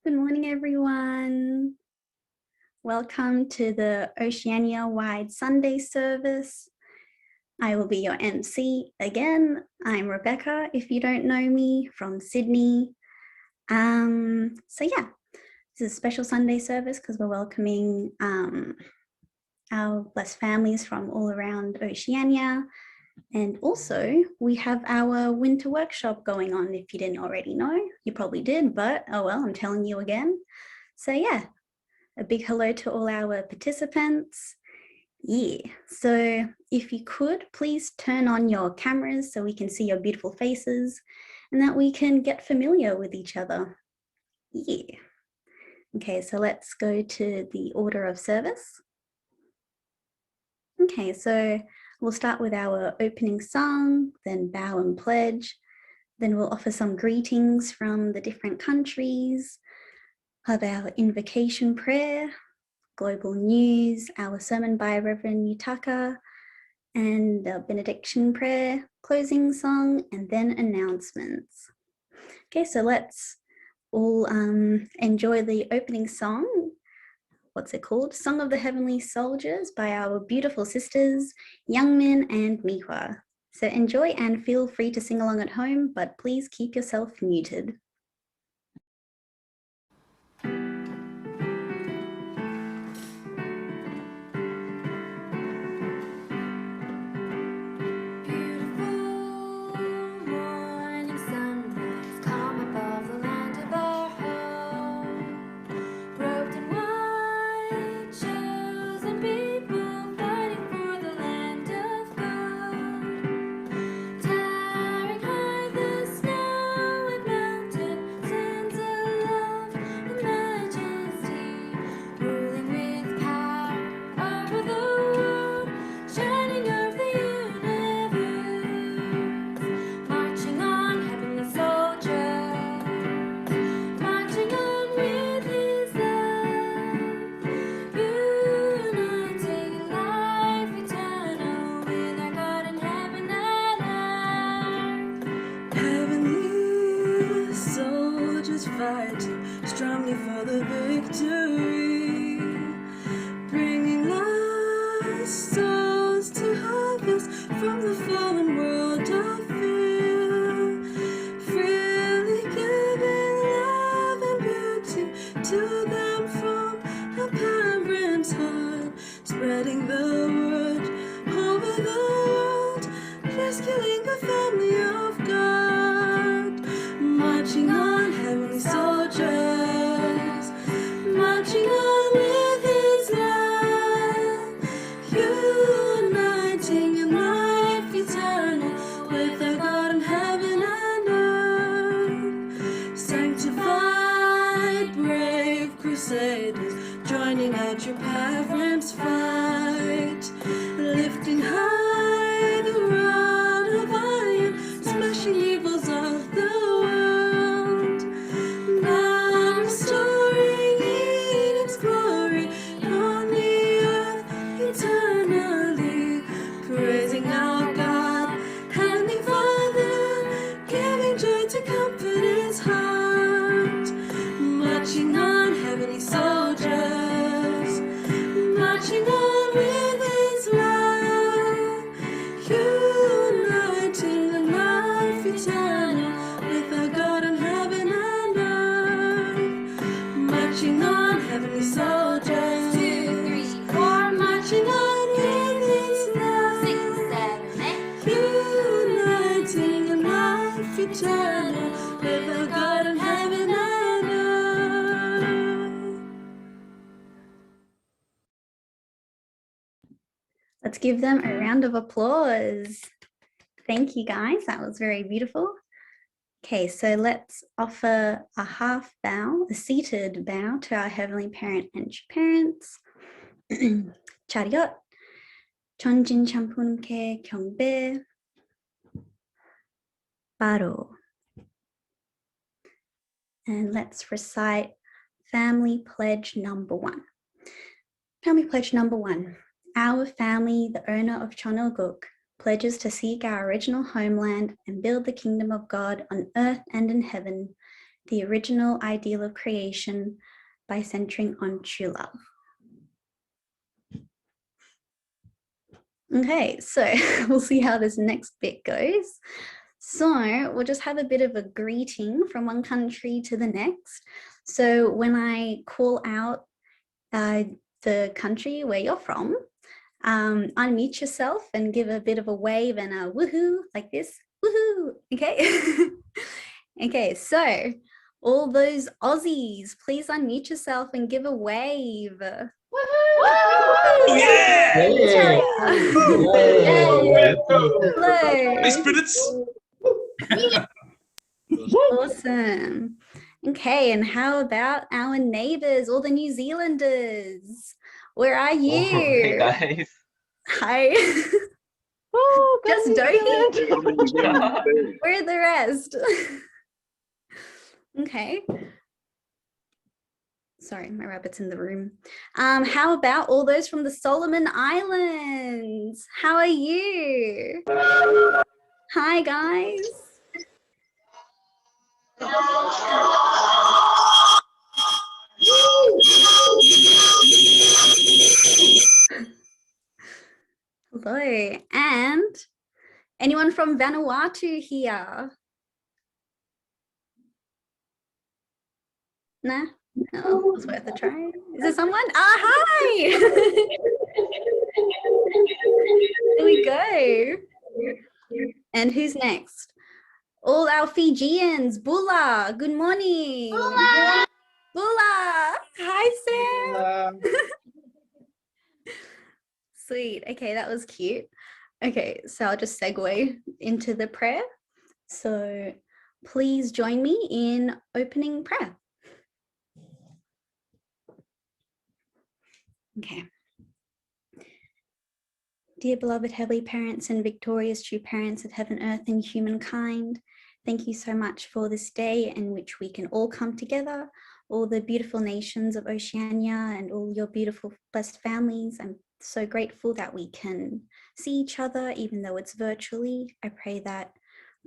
Good morning, everyone. Welcome to the Oceania-wide Sunday service. I will be your MC again. I'm Rebecca, if you don't know me, from Sydney. So yeah, this is a special Sunday service because we're welcoming our blessed families from all around Oceania. And also we have our winter workshop going on. If you didn't already know, you probably did, but oh well, I'm telling you again. So yeah, a big hello to all our participants. Yeah, so if you could, please turn on your cameras so we can see your beautiful faces and that we can get familiar with each other. Yeah. Okay, so let's go to the order of service. Okay, so we'll start with our opening song, then bow and pledge. Then we'll offer some greetings from the different countries, have our invocation prayer, global news, our sermon by Reverend Yutaka, and the benediction prayer, closing song, and then announcements. Okay, so let's all enjoy the opening song. What's it called? Song of the Heavenly Soldiers by our beautiful sisters, Youngmin and Mihua. So enjoy and feel free to sing along at home, but please keep yourself muted. Let's give them a round of applause. Thank you guys, that was very beautiful. Okay, so let's offer a half bow, a seated bow to our Heavenly Parent and parents. Chariot, Chonjin Champunke Kyongbe, Baro. And let's recite Family Pledge number 1. Family Pledge number 1. Our family, the owner of Chonoguk, pledges to seek our original homeland and build the kingdom of God on earth and in heaven, the original ideal of creation by centering on true love. Okay, so we'll see how this next bit goes. So we'll just have a bit of a greeting from one country to the next. So when I call out the country where you're from, unmute yourself and give a bit of a wave and a woohoo like this. Woohoo! Okay. Okay, so all those Aussies, please unmute yourself and give a wave. Yeah! Hello. Spirits. Awesome. Okay, and how about our neighbors, all the New Zealanders? Where are you? Hey guys. Hi. Oh, Just Dohi? Where are the rest? Okay. Sorry, my rabbit's in the room. How about all those from the Solomon Islands? How are you? Hi, guys. Hello. And anyone from Vanuatu here? Nah? Oh, it was worth a try. Is there someone? Ah, hi! There we go. And who's next? All our Fijians. Bula, good morning. Bula! Bula! Hi, Sam. Sweet. Okay, that was cute. Okay, so I'll just segue into the prayer. So please join me in opening prayer. Okay. Dear beloved Heavenly Parents and victorious true parents of heaven, earth, and humankind, thank you so much for this day in which we can all come together, all the beautiful nations of Oceania and all your beautiful blessed families. I'm so grateful that we can see each other, even though it's virtually. I pray that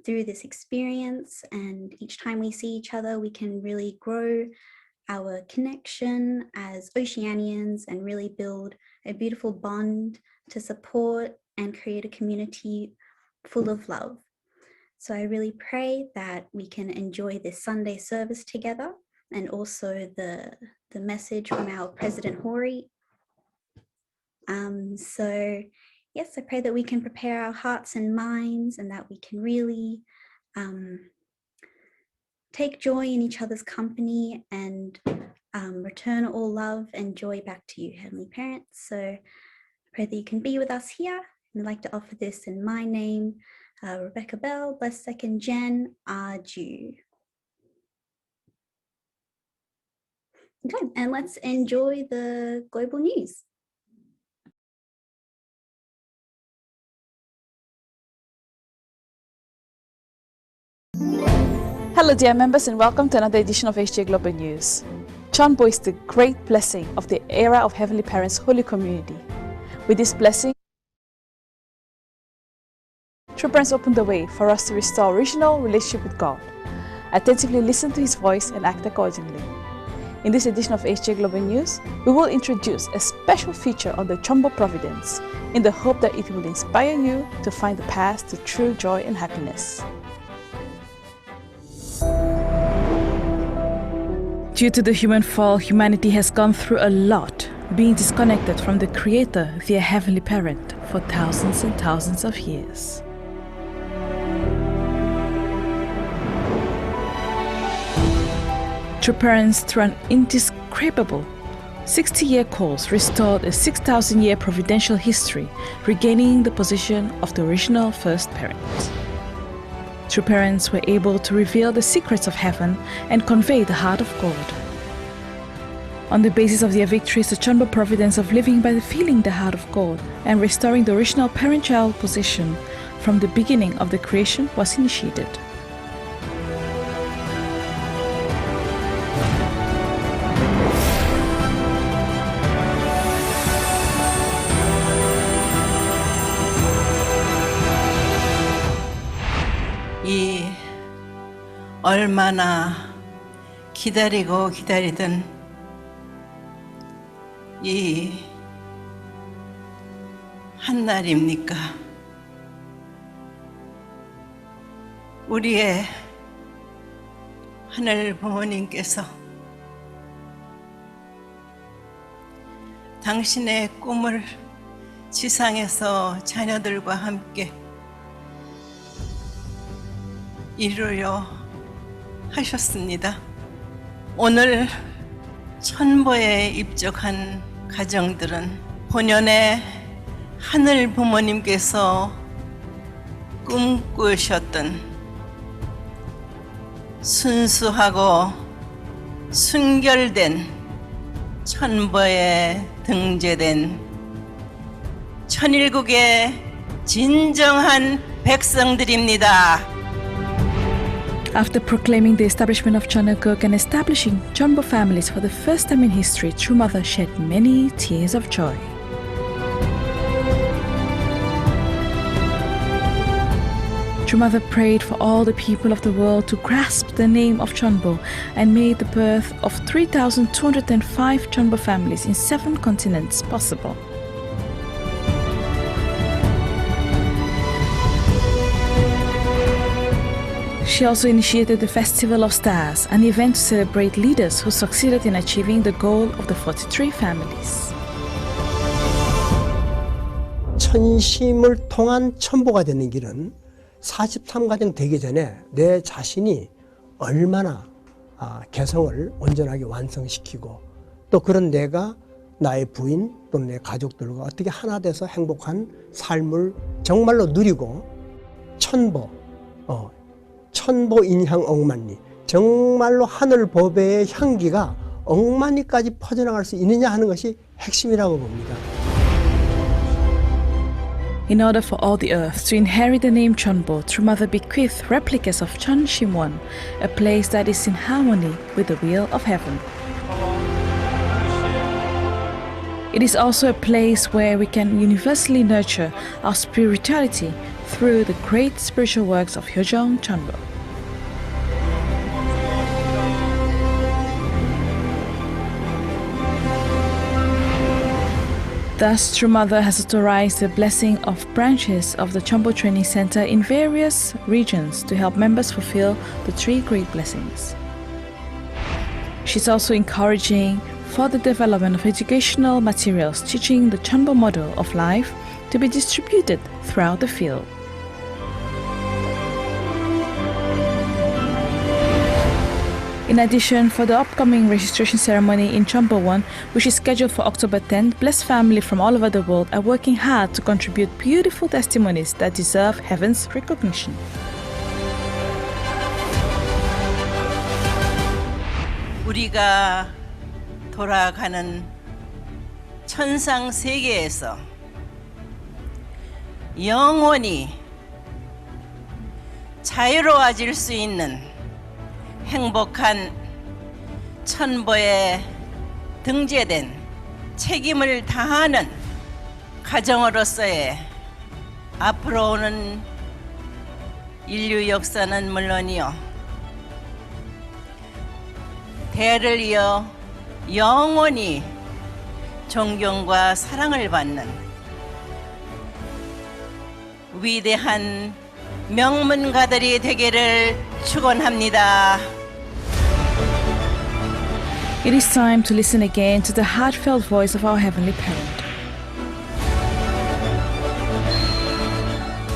through this experience and each time we see each other, we can really grow our connection as Oceanians and really build a beautiful bond to support and create a community full of love. So I really pray that we can enjoy this Sunday service together and also the message from our President Hori. So yes, I pray that we can prepare our hearts and minds and that we can really take joy in each other's company and return all love and joy back to you, Heavenly Parents. So I pray that you can be with us here. And I'd like to offer this in my name, Rebecca Bell, Blessed Second Gen, Arju. Okay, and let's enjoy the global news. Hello dear members and welcome to another edition of HJ Global News. Chonbo is the great blessing of the era of Heavenly Parents Holy Community. With this blessing, True Parents open the way for us to restore original relationship with God, attentively listen to His voice and act accordingly. In this edition of HJ Global News, we will introduce a special feature on the Chonbo Providence in the hope that it will inspire you to find the path to true joy and happiness. Due to the human fall, humanity has gone through a lot, being disconnected from the Creator, their Heavenly Parent, for thousands and thousands of years. True Parents, through an indescribable 60-year course, restored a 6,000-year providential history, regaining the position of the original first parent. True Parents were able to reveal the secrets of heaven and convey the heart of God. On the basis of their victories, the Chonbo Providence of living by feeling the heart of God and restoring the original parent-child position from the beginning of the creation was initiated. 이 얼마나 기다리고 기다리던 이 한날입니까? 우리의 하늘 부모님께서 당신의 꿈을 지상에서 자녀들과 함께 이루려 하셨습니다. 오늘 천보에 입적한 가정들은 본연의 하늘 부모님께서 꿈꾸셨던 순수하고 순결된 천보에 등재된 천일국의 진정한 백성들입니다. After proclaiming the establishment of Chanukuk and establishing Chonbo families for the first time in history, True Mother shed many tears of joy. True Mother prayed for all the people of the world to grasp the name of Chonbo and made the birth of 3,205 Chonbo families in 7 continents possible. She also initiated the Festival of Stars, an event to celebrate leaders who succeeded in achieving the goal of the 43 families. 천심을 통한 천보가 되는 길은 43가정 되기 전에 내 자신이 얼마나 개성을 온전하게 완성시키고 또 그런 내가 나의 부인 또는 내 가족들과 어떻게 하나 돼서 행복한 삶을 정말로 누리고 천보 인향 억만리 정말로 하늘 법의 향기가 억만리까지 퍼져나갈 수 있느냐 하는 것이 핵심이라고 봅니다. In order for all the earth to inherit the name Chonbo, True Mother bequeathed replicas of Chon Shimwon, a place that is in harmony with the will of heaven. It is also a place where we can universally nurture our spirituality through the great spiritual works of Hyojong Chonbo. Thus, True Mother has authorized the blessing of branches of the Chonbo Training Center in various regions to help members fulfill the 3 great blessings. She's also encouraging further development of educational materials teaching the Chonbo model of life to be distributed throughout the field. In addition, for the upcoming registration ceremony in Chonbo 1, which is scheduled for October 10th, blessed families from all over the world are working hard to contribute beautiful testimonies that deserve heaven's recognition. 우리가 돌아가는 천상 세계에서 영원히 자유로워질 수 있는 행복한 천보에 등재된 책임을 다하는 가정으로서의 앞으로 오는 인류 역사는 물론이요 대를 이어 영원히 존경과 사랑을 받는 위대한 명문가들이 되기를 축원합니다. It is time to listen again to the heartfelt voice of our Heavenly Parent.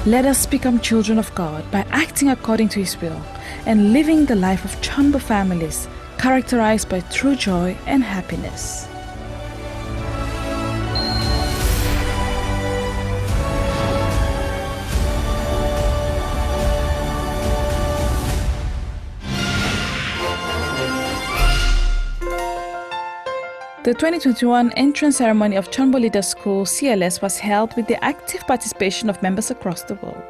Let us become children of God by acting according to His will and living the life of Chonbo families characterized by true joy and happiness. The 2021 entrance ceremony of Chonbo Leader School CLS was held with the active participation of members across the world.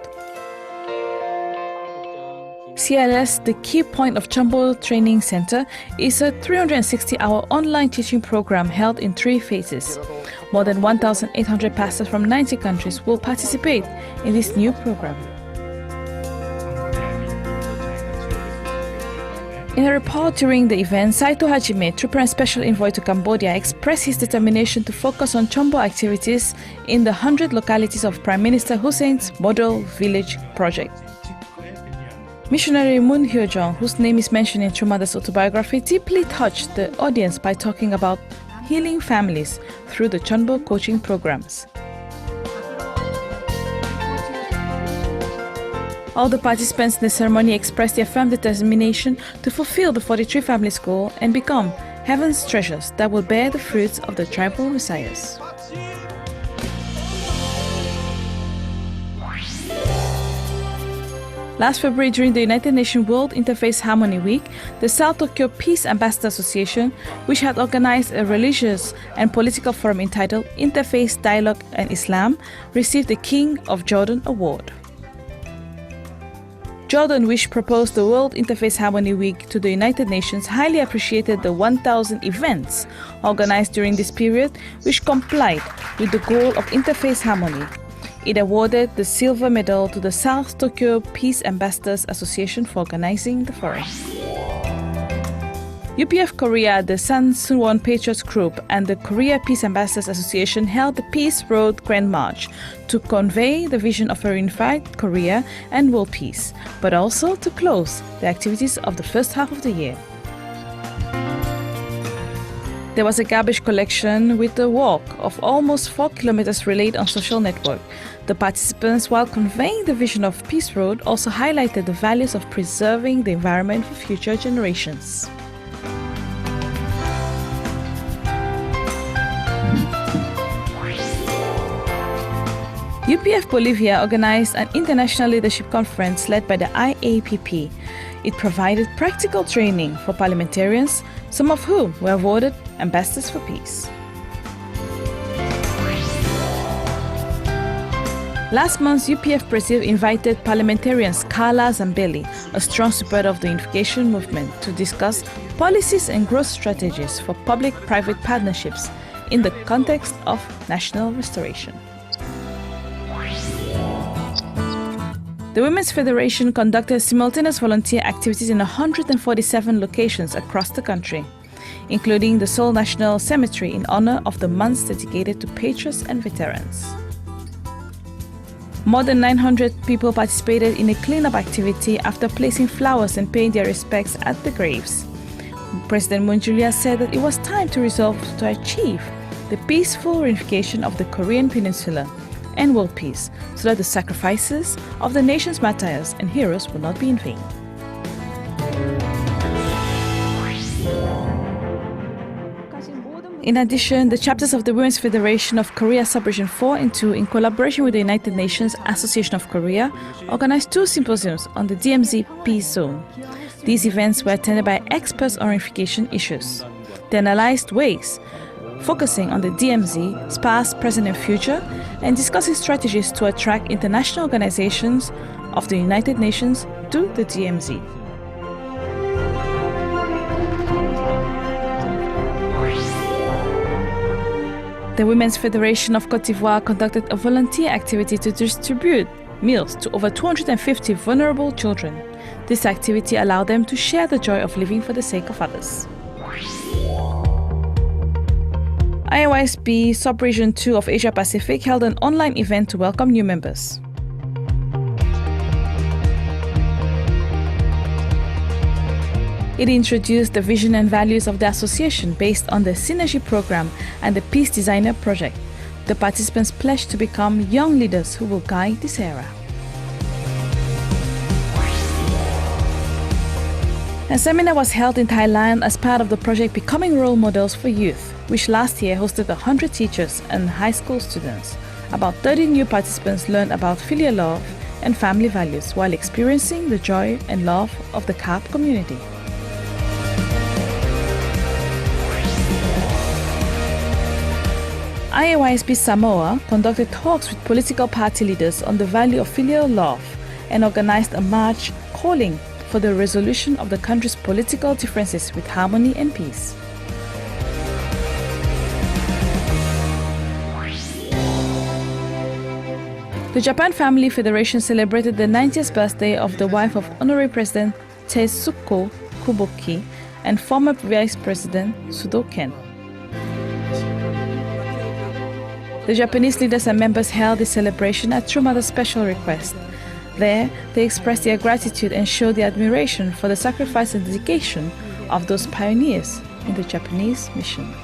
CLS, the key point of Chonbo Training Center, is a 360-hour online teaching program held in 3 phases. More than 1,800 pastors from 90 countries will participate in this new program. In a report during the event, Saito Hajime, Trooper and Special Envoy to Cambodia, expressed his determination to focus on Chombo activities in the 100 localities of Prime Minister Hussein's Model Village project. Missionary Moon Hyo-jong, whose name is mentioned in Yamada's autobiography, deeply touched the audience by talking about healing families through the Chombo coaching programs. All the participants in the ceremony expressed their firm determination to fulfill the 43 families goal and become heaven's treasures that will bear the fruits of the tribal messiahs. Last February, during the United Nations World Interfaith Harmony Week, the South Tokyo Peace Ambassador Association, which had organized a religious and political forum entitled Interfaith Dialogue and Islam, received the King of Jordan Award. Jordan, which proposed the World Interfaith Harmony Week to the United Nations, highly appreciated the 1,000 events organized during this period, which complied with the goal of interfaith harmony. It awarded the silver medal to the South Tokyo Peace Ambassadors Association for organizing the forum. UPF Korea, the Sansuwon Patriots Group, and the Korea Peace Ambassadors Association held the Peace Road Grand March to convey the vision of a unified Korea and world peace, but also to close the activities of the first half of the year. There was a garbage collection with a walk of almost 4 kilometers relayed on social network. The participants, while conveying the vision of Peace Road, also highlighted the values of preserving the environment for future generations. UPF Bolivia organized an international leadership conference led by the IAPP. It provided practical training for parliamentarians, some of whom were awarded ambassadors for peace. Last month, UPF Brazil invited parliamentarians Carla Zambelli, a strong supporter of the unification movement, to discuss policies and growth strategies for public-private partnerships in the context of national restoration. The Women's Federation conducted simultaneous volunteer activities in 147 locations across the country, including the Seoul National Cemetery in honor of the months dedicated to patriots and veterans. More than 900 people participated in a cleanup activity after placing flowers and paying their respects at the graves. President Moon Jae-in said that it was time to resolve to achieve the peaceful reunification of the Korean Peninsula and world peace, so that the sacrifices of the nation's martyrs and heroes will not be in vain. In addition, the chapters of the Women's Federation of Korea Sub-Region 4 and 2, in collaboration with the United Nations Association of Korea, organized 2 symposiums on the DMZ Peace Zone. These events were attended by experts on reunification issues. They analyzed ways focusing on the DMZ's past, present and future, and discussing strategies to attract international organizations of the United Nations to the DMZ. The Women's Federation of Côte d'Ivoire conducted a volunteer activity to distribute meals to over 250 vulnerable children. This activity allowed them to share the joy of living for the sake of others. IOSB Sub-Region 2 of Asia Pacific held an online event to welcome new members. It introduced the vision and values of the association based on the Synergy program and the Peace Designer project. The participants pledged to become young leaders who will guide this era. A seminar was held in Thailand as part of the project Becoming Role Models for Youth, which last year hosted 100 teachers and high school students. About 30 new participants learned about filial love and family values while experiencing the joy and love of the Kaap community. IAYSB Samoa conducted talks with political party leaders on the value of filial love and organized a march calling for the resolution of the country's political differences with harmony and peace. The Japan Family Federation celebrated the 90th birthday of the wife of Honorary President Teisuke Kuboki and former Vice President Sudo Ken. The Japanese leaders and members held this celebration at Yamada's special request. There, they expressed their gratitude and showed their admiration for the sacrifice and dedication of those pioneers in the Japanese mission.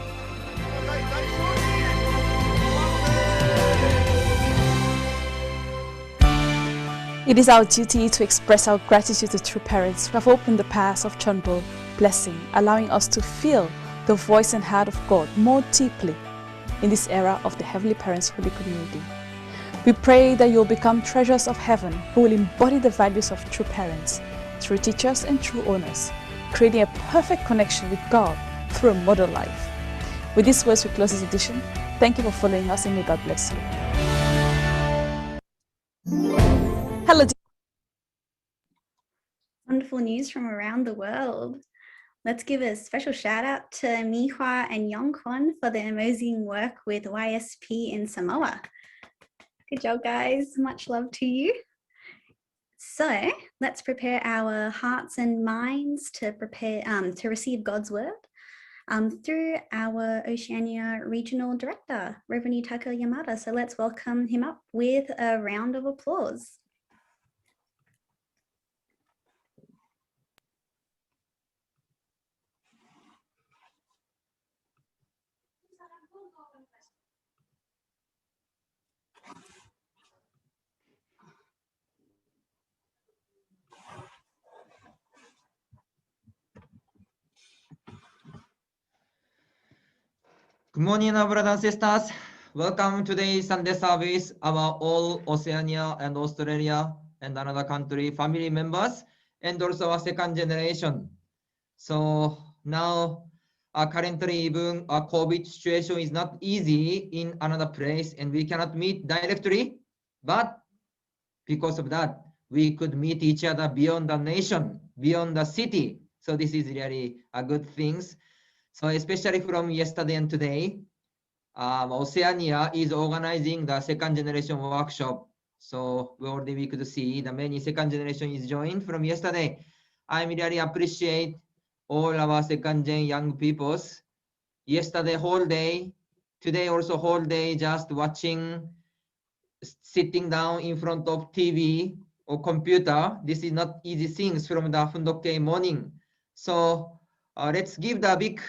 It is our duty to express our gratitude to true parents who have opened the paths of Chonbo, blessing, allowing us to feel the voice and heart of God more deeply in this era of the Heavenly Parents Holy Community. We pray that you will become treasures of heaven who will embody the values of true parents, true teachers and true owners, creating a perfect connection with God through a model life. With these words, we close this edition. Thank you for following us and may God bless you. Hello. Wonderful news from around the world. Let's give a special shout out to Mihua and Yongkwon for their amazing work with YSP in Samoa. Good job, guys. Much love to you. So let's prepare our hearts and minds to receive God's word through our Oceania Regional Director, RevYutakaYamada. So let's welcome him up with a round of applause. Good morning, our brothers and sisters. Welcome to today's Sunday service. Our all Oceania and Australia and another country family members, and also our second generation. So now, currently, even our COVID situation is not easy in another place, and we cannot meet directly. But because of that, we could meet each other beyond the nation, beyond the city. So this is really a good thing. So especially from yesterday and today, Oceania is organizing the second generation workshop. So we could see the many second generation is joined from yesterday. I really appreciate all our second gen young peoples. Yesterday whole day, today also whole day, just watching, sitting down in front of TV or computer. This is not easy things from the Fundoke morning. So let's give the big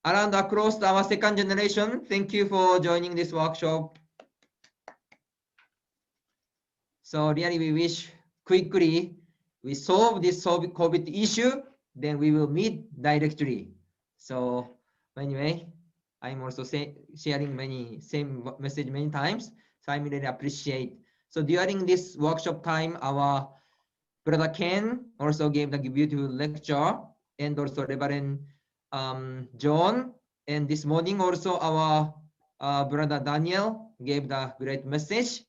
around across our second generation. Thank you for joining this workshop. So really we wish quickly we solve this COVID issue, then we will meet directly. So anyway, I'm also sharing same message many times. So I really appreciate. So during this workshop time, our brother Ken also gave the beautiful lecture, and also Reverend John, and this morning also our brother Daniel gave the great message.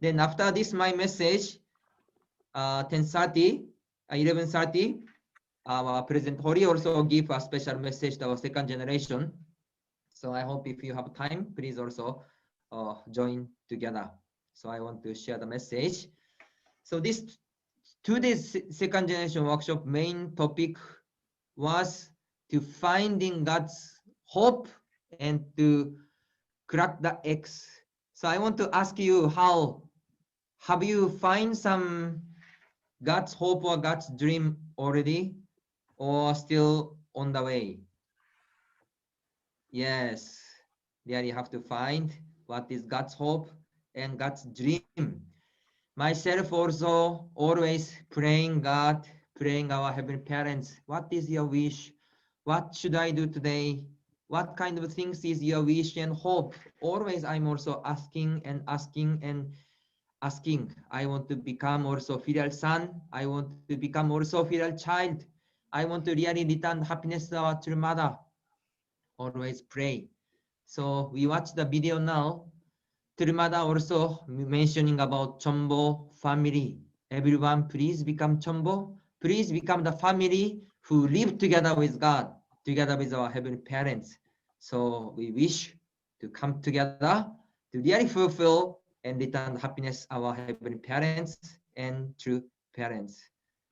Then after this my message, 10:30, 11:30, our President Hori also give a special message to our second generation. So I hope if you have time, please also join together. So I want to share the message. So this today's second generation workshop main topic was to finding God's hope and to crack the eggs. So I want to ask you, how have you find some God's hope or God's dream already, or still on the way? Yes, there you have to find what is God's hope and God's dream. Myself also always praying God, praying our heavenly parents, what is your wish? What should I do today? What kind of things is your wish and hope? Always I'm also asking and asking and asking. I want to become also filial son. I want to become also filial child. I want to really return happiness to our true mother. Always pray. So we watch the video now. Yamada also mentioning about Chombo family. Everyone, please become Chombo. Please become the family who live together with God, together with our heavenly parents. So we wish to come together to really fulfill and return the happiness our heavenly parents and true parents.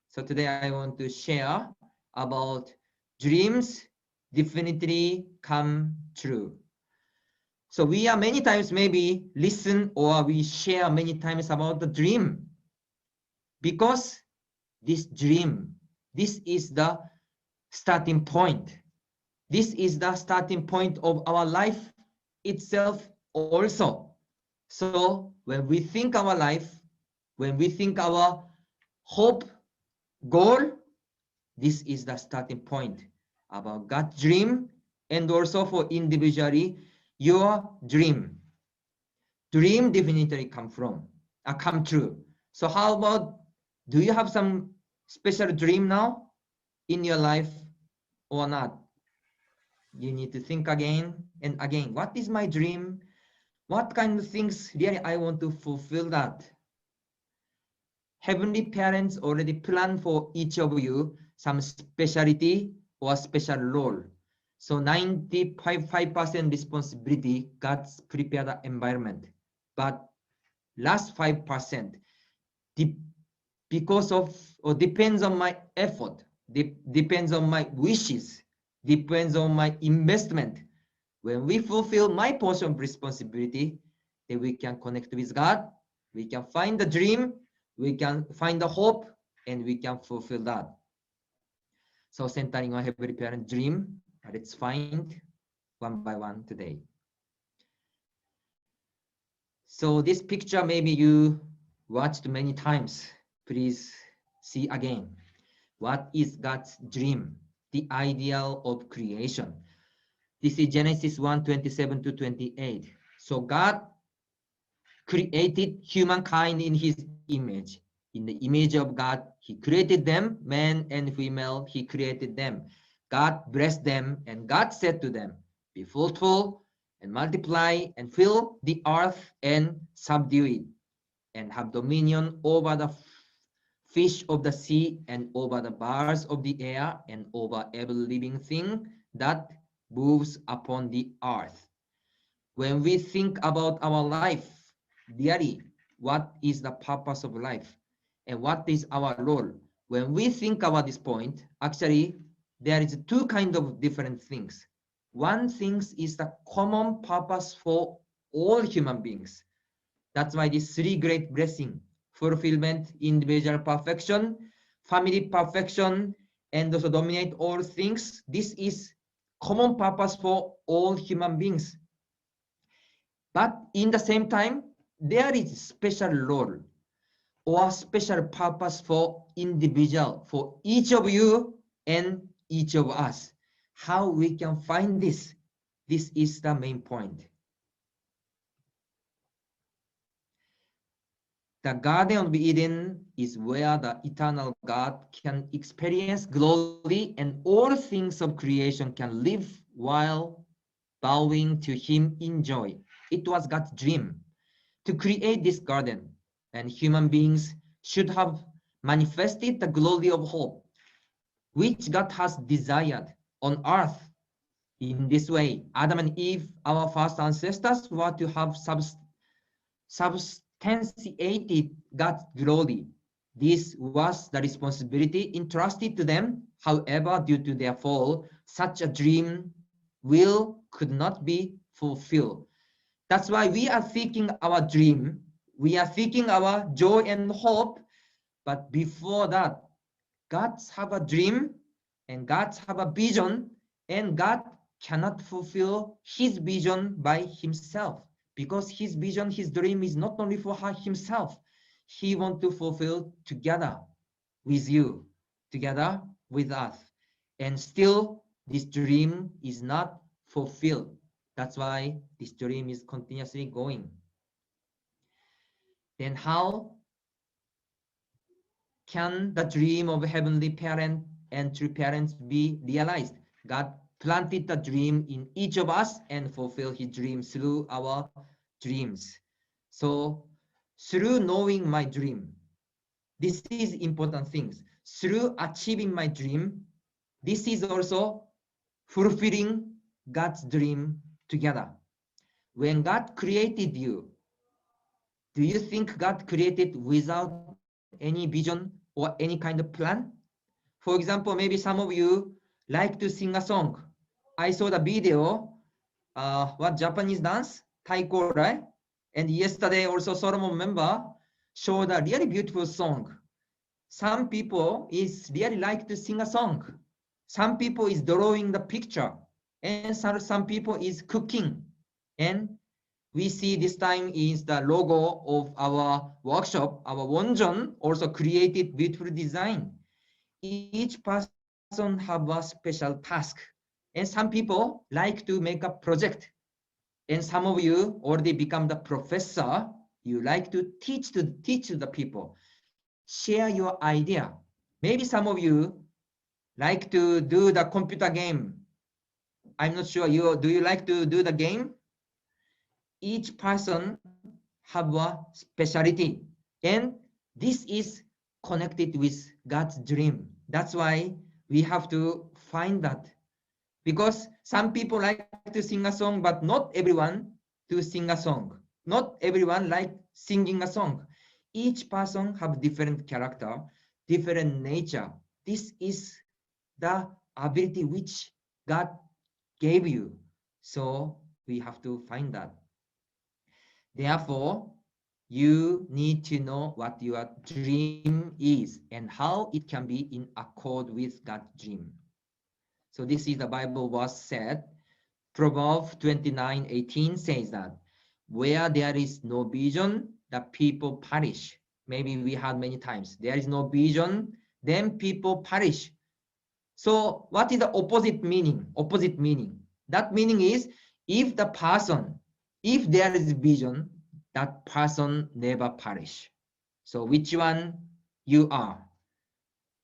So today I want to share about dreams definitely come true. So we are many times maybe listen or we share many times about the dream, because this dream, this is the starting point. This is the starting point of our life itself also. So when we think our life, when we think our hope, goal, this is the starting point about God's dream, and also for individually your dream. Dream definitely come true. So how about, do you have some special dream now in your life or not? You need to think again and again. What is my dream? What kind of things really I want to fulfill that? Heavenly parents already plan for each of you some specialty or special role. So 95% responsibility, God's prepared the environment. But last 5%, because of or depends on my effort, depends on my wishes, depends on my investment. When we fulfill my portion of responsibility, then we can connect with God, we can find the dream, we can find the hope, and we can fulfill that. So centering on Heavenly Parent dream, let's find one by one today. So this picture maybe you watched many times. Please see again. What is God's dream? The ideal of creation. This is Genesis 1:27 to 28. So God created humankind in his image. In the image of God, he created them, man and female, he created them. God blessed them, and God said to them, be fruitful and multiply and fill the earth and subdue it, and have dominion over the fish of the sea and over the birds of the air and over every living thing that moves upon the earth. When we think about our life, dearly, what is the purpose of life and what is our role? When we think about this point, actually, there is two kinds of different things. One thing is the common purpose for all human beings. That's why these three great blessings: fulfillment, individual perfection, family perfection, and also dominate all things. This is common purpose for all human beings. But in the same time, there is special role or special purpose for individual, for each of you and each of us. How we can find this? This is the main point. The Garden of Eden is where the eternal God can experience glory, and all things of creation can live while bowing to him in joy. It was God's dream to create this garden, and human beings should have manifested the glory of hope, which God has desired on earth. In this way, Adam and Eve, our first ancestors, were to have substantiated God's glory. This was the responsibility entrusted to them. However, due to their fall, such a dream could not be fulfilled. That's why we are seeking our dream. We are seeking our joy and hope. But before that, God's have a dream and God's have a vision, and God cannot fulfill his vision by himself, because his vision, his dream is not only for himself. He wants to fulfill together with you, together with us. And still, this dream is not fulfilled. That's why this dream is continuously going. Then how can the dream of heavenly parent and true parents be realized? God planted the dream in each of us and fulfilled his dream through our dreams. So through knowing my dream, this is important things. Through achieving my dream, this is also fulfilling God's dream together. When God created you, do you think God created without any vision or any kind of plan? For example, maybe some of you like to sing a song. I saw the video, what Japanese dance? Taiko, right? And yesterday also Solomon member showed a really beautiful song. Some people is really like to sing a song. Some people is drawing the picture. And some people is cooking. And we see this time is the logo of our workshop. Our Wonjon also created beautiful design. Each person have a special task. And some people like to make a project. And some of you already become the professor. You like to teach the people. Share your idea. Maybe some of you like to do the computer game. I'm not sure. Do you like to do the game? Each person have a specialty. And this is connected with God's dream. That's why we have to find that. Because some people like to sing a song, but not everyone to sing a song. Not everyone like singing a song. Each person have different character, different nature. This is the ability which God gave you. So we have to find that. Therefore, you need to know what your dream is and how it can be in accord with God's dream. So this is the Bible verse said. Proverbs 29:18 says that where there is no vision, the people perish. Maybe we had many times. There is no vision, then people perish. So what is the opposite meaning? Opposite meaning. That meaning is if there is vision, that person never perish. So which one you are?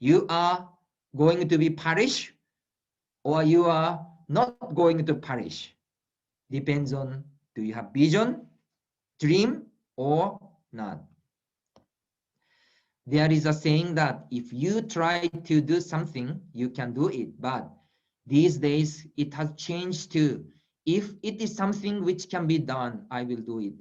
You are going to be perish, or you are not going to perish. Depends on, do you have vision, dream, or not? There is a saying that if you try to do something, you can do it. But these days, it has changed to, if it is something which can be done, I will do it.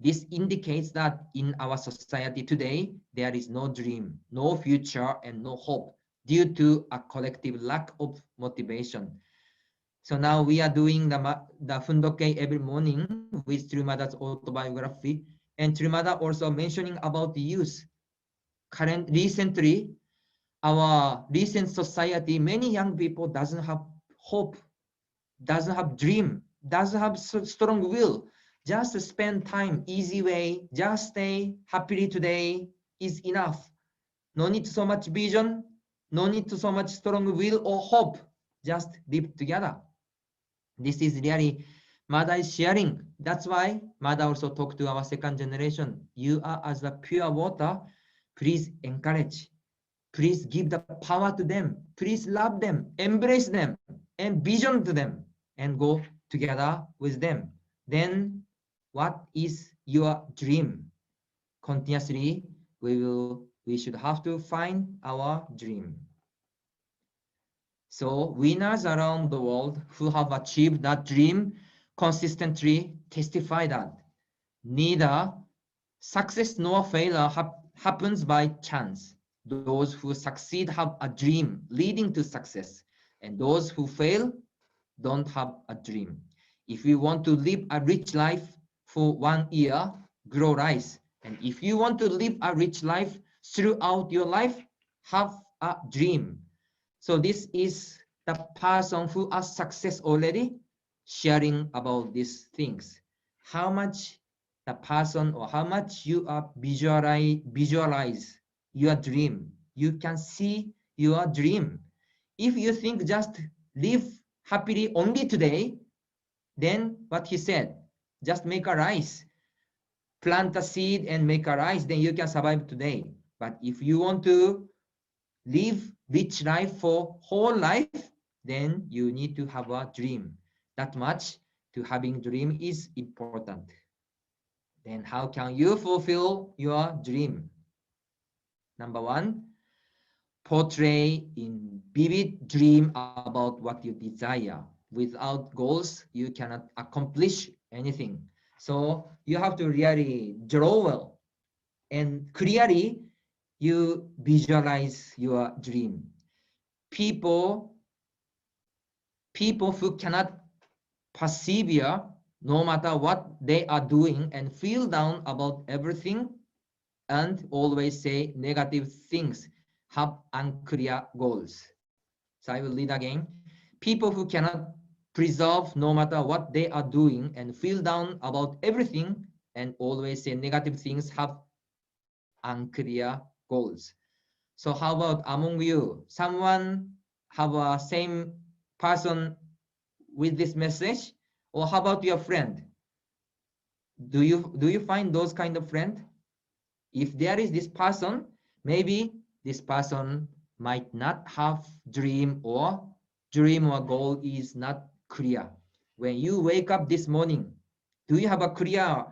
This indicates that in our society today, there is no dream, no future, and no hope due to a collective lack of motivation. So now we are doing the Fundoke every morning with Yamada's autobiography, and Yamada also mentioning about the youth. Recently, our recent society, many young people doesn't have hope, doesn't have dream, doesn't have strong will. Just spend time easy way, just stay happily today is enough. No need so much vision, no need to so much strong will or hope. Just live together. This is really Mada is sharing. That's why Mada also talked to our second generation. You are as the pure water. Please encourage. Please give the power to them. Please love them, embrace them, and vision to them, and go together with them. Then what is your dream? Continuously, we should have to find our dream. So winners around the world who have achieved that dream consistently testify that neither success nor failure happens by chance. Those who succeed have a dream leading to success, and those who fail don't have a dream. If you want to live a rich life for 1 year, grow rice. And if you want to live a rich life throughout your life, have a dream. So this is the person who has success already sharing about these things. How much the person or how much you are visualize your dream. You can see your dream. If you think just live happily only today, then what he said, just make a rice, plant a seed and make a rice, then you can survive today. But if you want to live rich life for whole life, then you need to have a dream. That much to having dream is important. Then how can you fulfill your dream? Number one, portray in vivid dream about what you desire. Without goals, you cannot accomplish anything. So you have to really draw well and clearly you visualize your dream. people who cannot persevere no matter what they are doing and feel down about everything and always say negative things have unclear goals. So I will read again. People who cannot preserve no matter what they are doing and feel down about everything and always say negative things have unclear goals. So how about among you, someone have a same person with this message? Or how about your friend? Do you find those kind of friend? If there is this person, maybe this person might not have dream or goal is not clear. When you wake up this morning, do you have a clear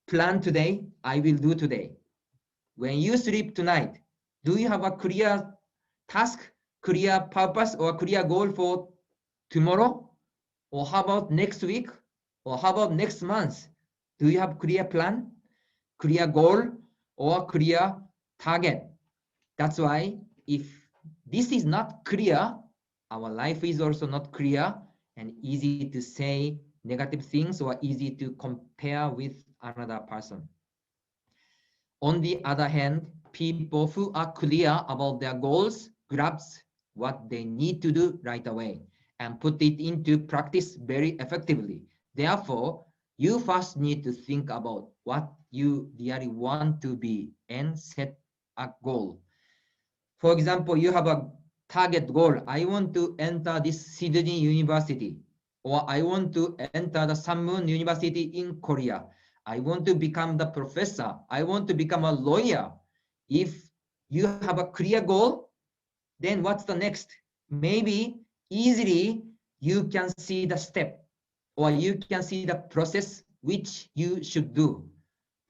plan today? I will do today. When you sleep tonight, do you have a clear task, clear purpose, or clear goal for tomorrow? Or how about next week? Or how about next month? Do you have clear plan, clear goal, or clear target? That's why if this is not clear, our life is also not clear and easy to say negative things or easy to compare with another person. On the other hand, people who are clear about their goals grasp what they need to do right away and put it into practice very effectively. Therefore, you first need to think about what you really want to be and set a goal. For example, you have a target goal. I want to enter this Sydney University, or I want to enter the Sunmoon University in Korea. I want to become the professor. I want to become a lawyer. If you have a clear goal, then what's the next? Maybe easily you can see the step or you can see the process which you should do.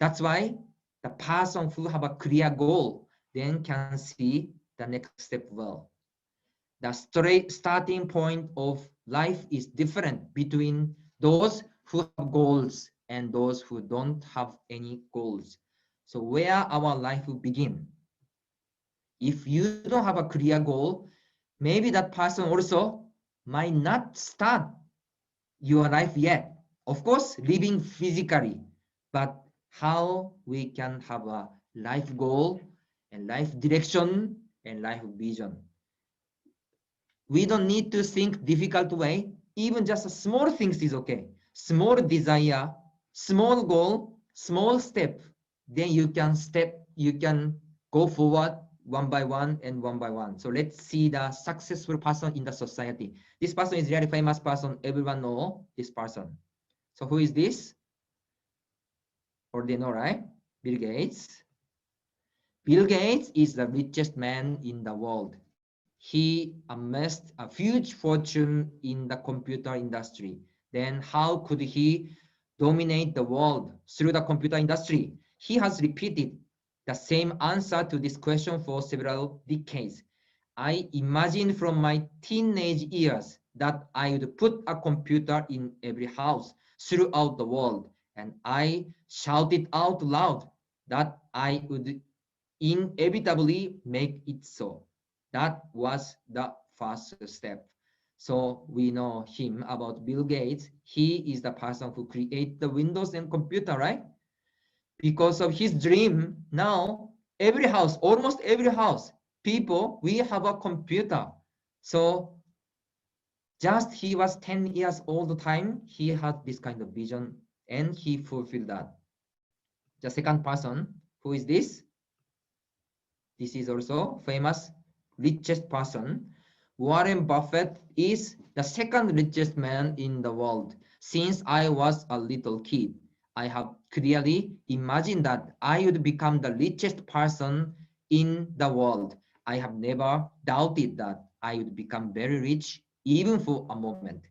That's why the person who have a clear goal then can see the next step well. The starting point of life is different between those who have goals and those who don't have any goals. So where our life will begin? If you don't have a clear goal, maybe that person also might not start your life yet. Of course, living physically, but how we can have a life goal and life direction and life vision. We don't need to think difficult way. Even just a small things is okay. Small desire, small goal, small step. Then you can go forward one by one and one by one. So let's see the successful person in the society. This person is really famous person. Everyone know this person. So who is this? Or they know, right? Bill Gates. Bill Gates is the richest man in the world. He amassed a huge fortune in the computer industry. Then how could he dominate the world through the computer industry? He has repeated the same answer to this question for several decades. I imagined from my teenage years that I would put a computer in every house throughout the world, and I shouted out loud that I would inevitably make it so. That was the first step. So we know him about Bill Gates. He is the person who created the Windows and computer, right? Because of his dream, now every house, almost every house, people, we have a computer. So just he was 10 years old the time, he had this kind of vision and he fulfilled that. The second person, who is this? This is also famous richest person. Warren Buffett is the second richest man in the world. Since I was a little kid, I have clearly imagined that I would become the richest person in the world. I have never doubted that I would become very rich, even for a moment.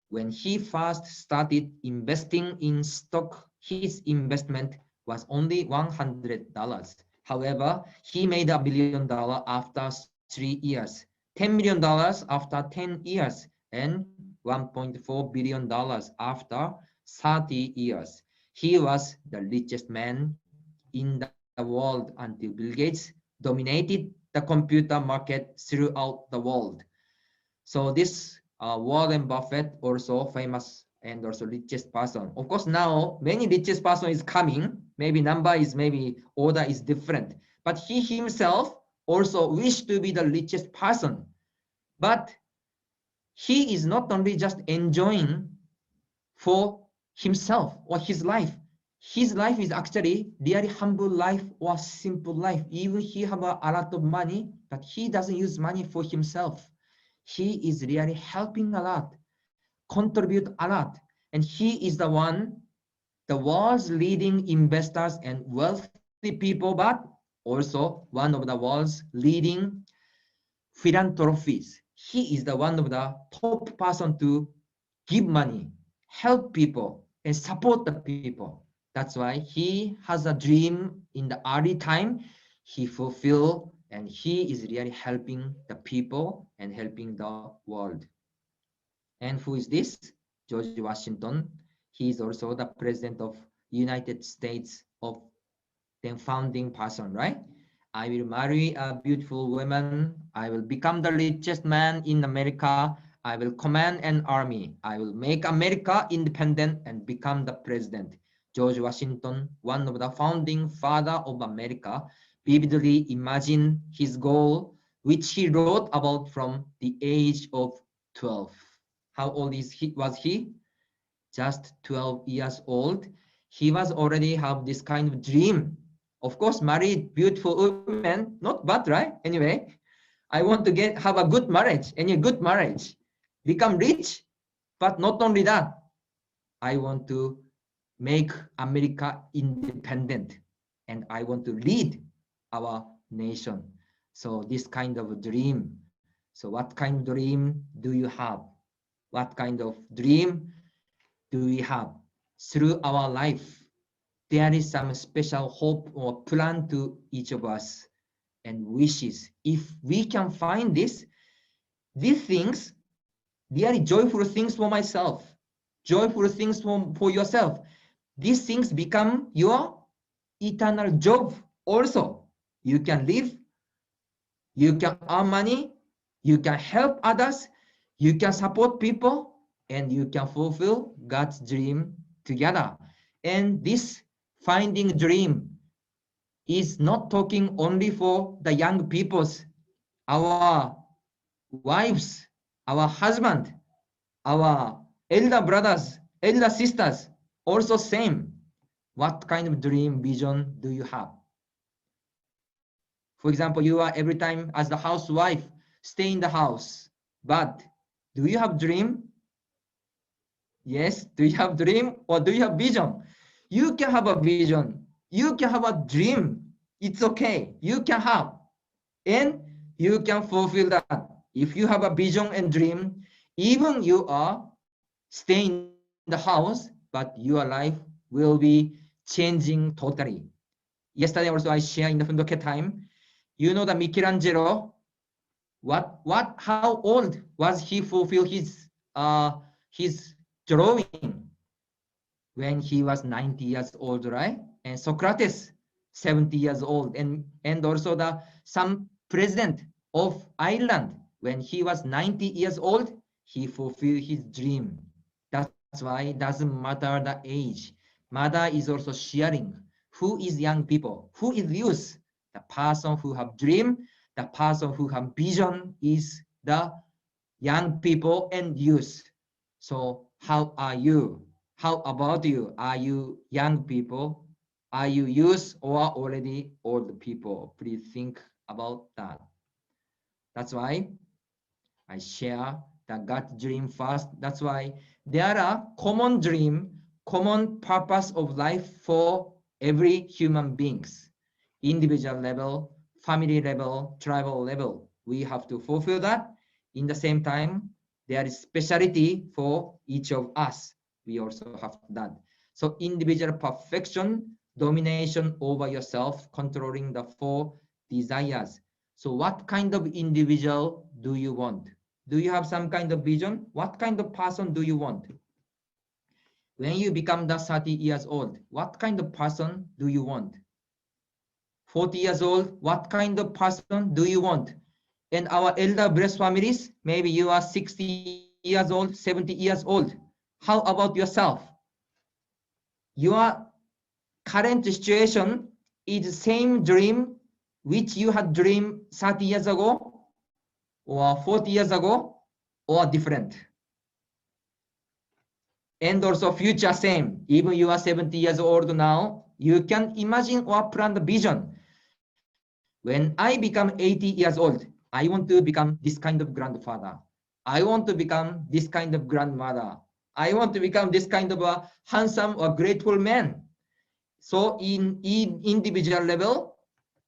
When he first started investing in stock, his investment was only $100. However, he made $1 million after 3 years, $10 million after 10 years, and $1.4 billion after 30 years. He was the richest man in the world until Bill Gates dominated the computer market throughout the world. So this Warren Buffett, also famous and also richest person. Of course, now many richest person is coming. Maybe number is, maybe order is different. But he himself also wished to be the richest person. But he is not only just enjoying for himself or his life. His life is actually really humble life or simple life. Even he have a lot of money, but he doesn't use money for himself. He is really helping a lot, contribute a lot. And he is the one, the world's leading investors and wealthy people, but also one of the world's leading philanthropies. He is the one of the top person to give money, help people, and support the people. That's why he has a dream in the early time. He fulfill, and he is really helping the people and helping the world. And who is this? George Washington. He is also the president of United States of the founding person, right? I will marry a beautiful woman. I will become the richest man in America. I will command an army. I will make America independent and become the president. George Washington, one of the founding father of America, vividly imagined his goal, which he wrote about from the age of 12. How old was he? Just 12 years old. He was already have this kind of dream. Of course, married beautiful women, not bad, right? Anyway, I want to have a good marriage, and a good marriage, become rich, but not only that, I want to make America independent, and I want to lead our nation. So this kind of a dream. So what kind of dream do you have? What kind of dream do we have? Through our life, there is some special hope or plan to each of us and wishes. If we can find this, these things, they are joyful things for myself, joyful things for yourself. These things become your eternal job also. You can live, you can earn money, you can help others, you can support people, and you can fulfill God's dream together. And this finding dream is not talking only for the young peoples, our wives, our husband, our elder brothers, elder sisters, also same. What kind of dream, vision do you have? For example, you are every time as the housewife, stay in the house, but do you have dream? Yes, do you have dream or do you have vision? You can have a vision, you can have a dream. It's okay, you can have, and you can fulfill that. If you have a vision and dream, even you are staying in the house, but your life will be changing totally. Yesterday also I shared in the Fundoke time, you know the Michelangelo, how old was he fulfill his drawing? When he was 90 years old, right? And Socrates, 70 years old, and also some president of Ireland, when he was 90 years old, he fulfilled his dream. That's why it doesn't matter the age. Mada is also sharing who is young people, who is youth. The person who have dream, the person who have vision is the young people and youth. So how are you? How about you? Are you young people? Are you youth or already old people? Please think about that. That's why I share the God dream first. That's why there are common dream, common purpose of life for every human beings. Individual level, family level, tribal level. We have to fulfill that. In the same time, there is speciality for each of us. We also have that. So individual perfection, domination over yourself, controlling the 4 desires. So what kind of individual do you want? Do you have some kind of vision? What kind of person do you want? When you become the 30 years old, what kind of person do you want? 40 years old, what kind of person do you want? And our elder blessed families, maybe you are 60 years old, 70 years old. How about yourself? Your current situation is the same dream which you had dreamed 30 years ago or 40 years ago, or different. And also future same. Even you are 70 years old now, you can imagine or plan the vision. When I become 80 years old, I want to become this kind of grandfather. I want to become this kind of grandmother. I want to become this kind of a handsome or grateful man. So in individual level,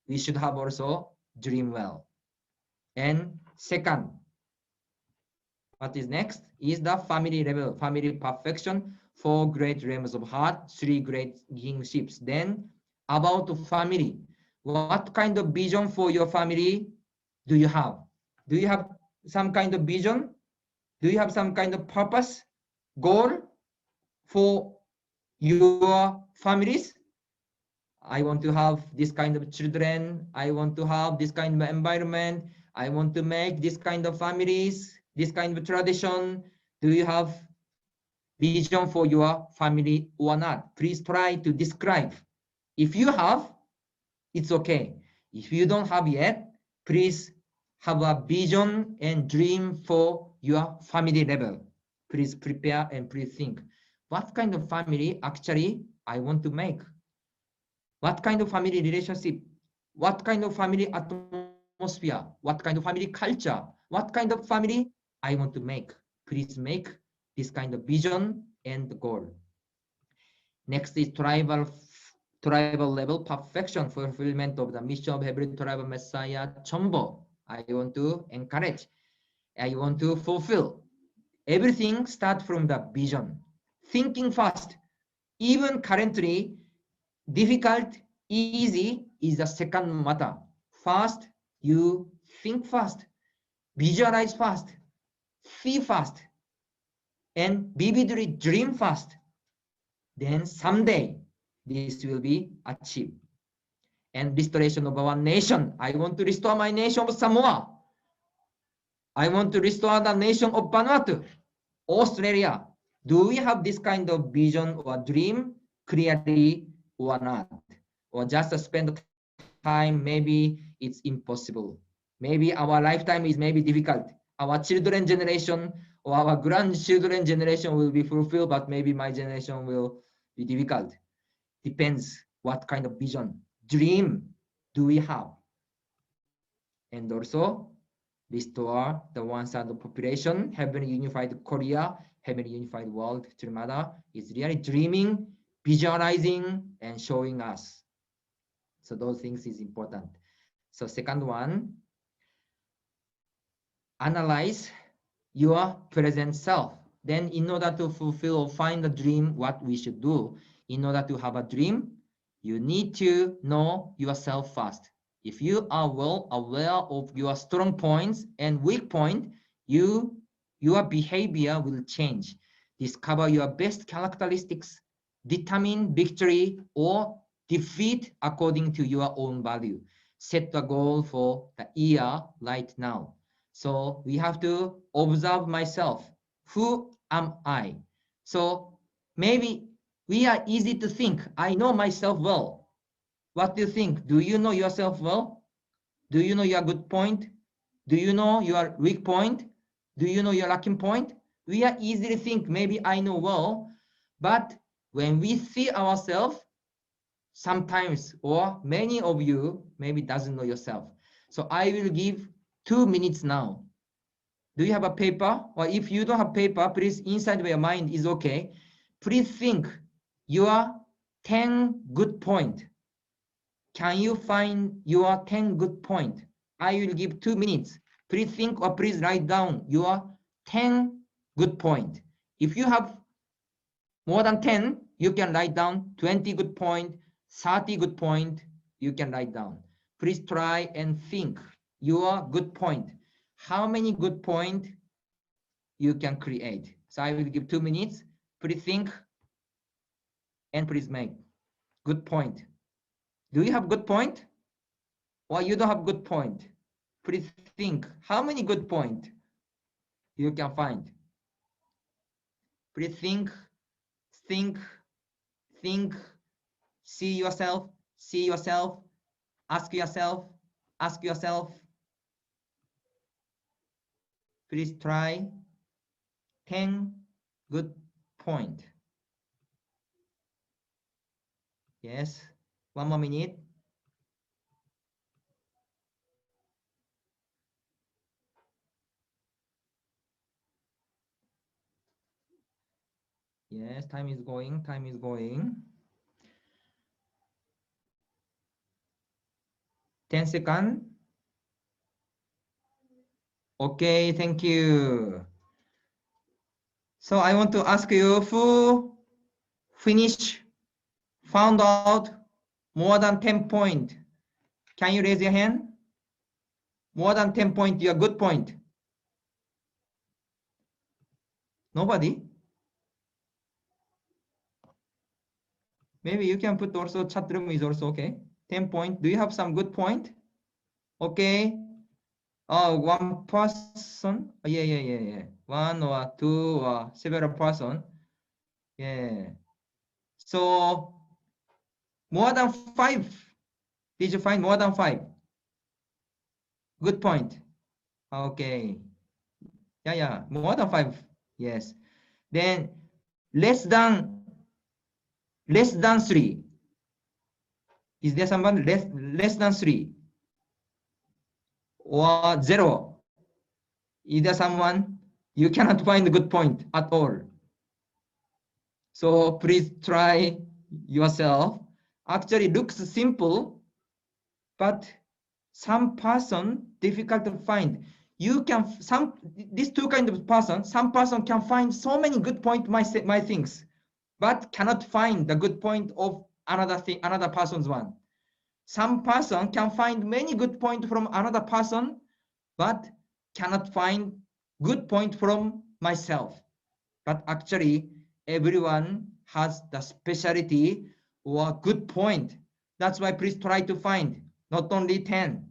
we should have also dream well. And second, what is next is the family level, family perfection, 4 great realms of heart, 3 great kingships. Then about the family, what kind of vision for your family do you have? Do you have some kind of vision? Do you have some kind of purpose, goal for your families? I want to have this kind of children. I want to have this kind of environment. I want to make this kind of families, this kind of tradition. Do you have vision for your family or not? Please try to describe. If you have, it's okay. If you don't have yet, please have a vision and dream for your family level. Please prepare and please think. What kind of family actually I want to make? What kind of family relationship? What kind of family atmosphere? What kind of family culture? What kind of family I want to make? Please make this kind of vision and goal. Next is tribal level perfection, fulfillment of the mission of every tribal messiah, Chombo. I want to encourage. I want to fulfill. Everything starts from the vision. Thinking fast. Even currently, difficult, easy is the second matter. First, you think fast, visualize fast, see fast, and vividly dream fast. Then someday this will be achieved. And restoration of our nation. I want to restore my nation of Samoa. I want to restore the nation of Vanuatu, Australia. Do we have this kind of vision or dream clearly or not? Or just spend time, maybe it's impossible. Maybe our lifetime is maybe difficult. Our children generation or our grandchildren generation will be fulfilled, but maybe my generation will be difficult. Depends what kind of vision, dream do we have. And also restore the 1/3 of population, having unified Korea, having unified world. Yamada is really dreaming, visualizing, and showing us. So those things is important. So second one, analyze your present self. Then in order to fulfill or find the dream, what we should do, in order to have a dream, you need to know yourself first. If you are well aware of your strong points and weak point, your behavior will change. Discover your best characteristics, determine victory or defeat according to your own value. Set the goal for the year right now. So we have to observe myself. Who am I? So maybe we are easy to think, I know myself well. What do you think? Do you know yourself well? Do you know your good point? Do you know your weak point? Do you know your lacking point? We are easily think, maybe I know well, but when we see ourselves, sometimes or many of you maybe doesn't know yourself. So I will give 2 minutes now. Do you have a paper? Or if you don't have paper, please inside of your mind is okay. Please think your 10 good point. Can you find your 10 good point? I will give 2 minutes. Please think or please write down your 10 good point. If you have more than 10, you can write down 20 good point, 30 good point, you can write down. Please try and think your good point. How many good point you can create? So I will give 2 minutes. Please think and please make good point. Do you have good point? or you don't have good point? Please think how many good point you can find. Please think, think, think, see yourself, ask yourself, ask yourself. Please try 10 good point. Yes, one more minute. Yes, time is going, time is going. 10 seconds. Okay, thank you. So I want to ask you who found out more than 10 point. Can you raise your hand? More than 10 point, your good point. Nobody? Maybe you can put also chat room is also okay. 10 point. Do you have some good point? Okay. Oh, one person. Oh, yeah. One or two or several person. Yeah. So more than 5. Did you find more than 5? Good point. Okay. Yeah. More than 5. Yes. Then less than 3. Is there someone less than 3? Or 0? Is there someone you cannot find a good point at all? So please try yourself. Actually looks simple, but some person difficult to find. You can these two kind of person. Some person can find so many good point my things, but cannot find the good point of another person's one. Some person can find many good point from another person, but cannot find good point from myself. But actually, everyone has the specialty or good point. That's why please try to find not only 10,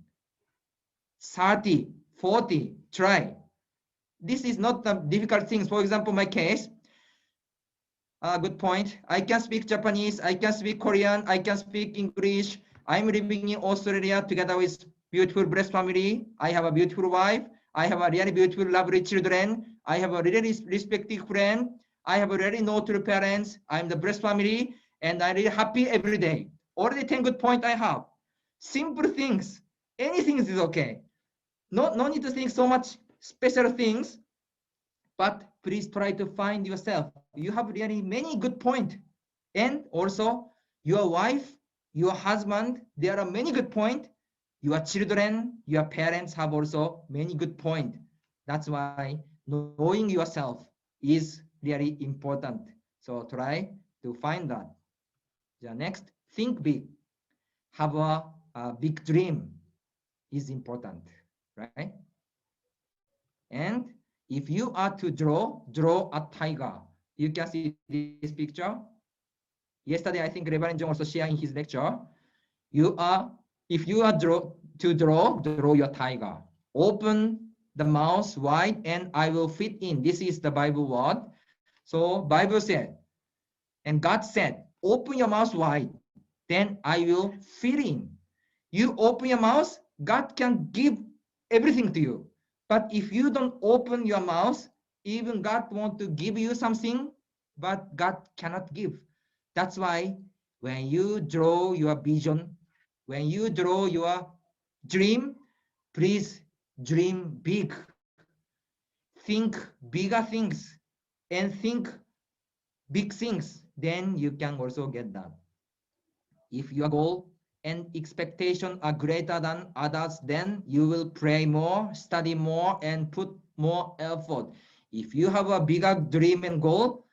30, 40, try. This is not the difficult things. For example, my case, good point. I can speak Japanese, I can speak Korean, I can speak English. I'm living in Australia together with beautiful blessed family. I have a beautiful wife. I have a really beautiful, lovely children. I have a really respected friend. I have a really notable parents. I'm the blessed family, and I'm really happy every day. Already 10 good point I have. Simple things. Anything is okay. No need to think so much special things, but please try to find yourself. You have really many good point. And also your wife, your husband, there are many good point. Your children, your parents have also many good point. That's why knowing yourself is really important. So try to find that. The next, think big. Have a big dream is important, right? And if you are to draw a tiger. You can see this picture. Yesterday, I think Reverend John also shared in his lecture. If you are to draw your tiger. Open the mouth wide and I will fit in. This is the Bible word. So Bible said, and God said, open your mouth wide, then I will fit in. You open your mouth, God can give everything to you. But if you don't open your mouth, even God wants to give you something, but God cannot give. That's why when you draw your vision, when you draw your dream, please dream big. Think bigger things and think big things. Then you can also get that. If your goal and expectation are greater than others, then you will pray more, study more, and put more effort. If you have a bigger dream and goal,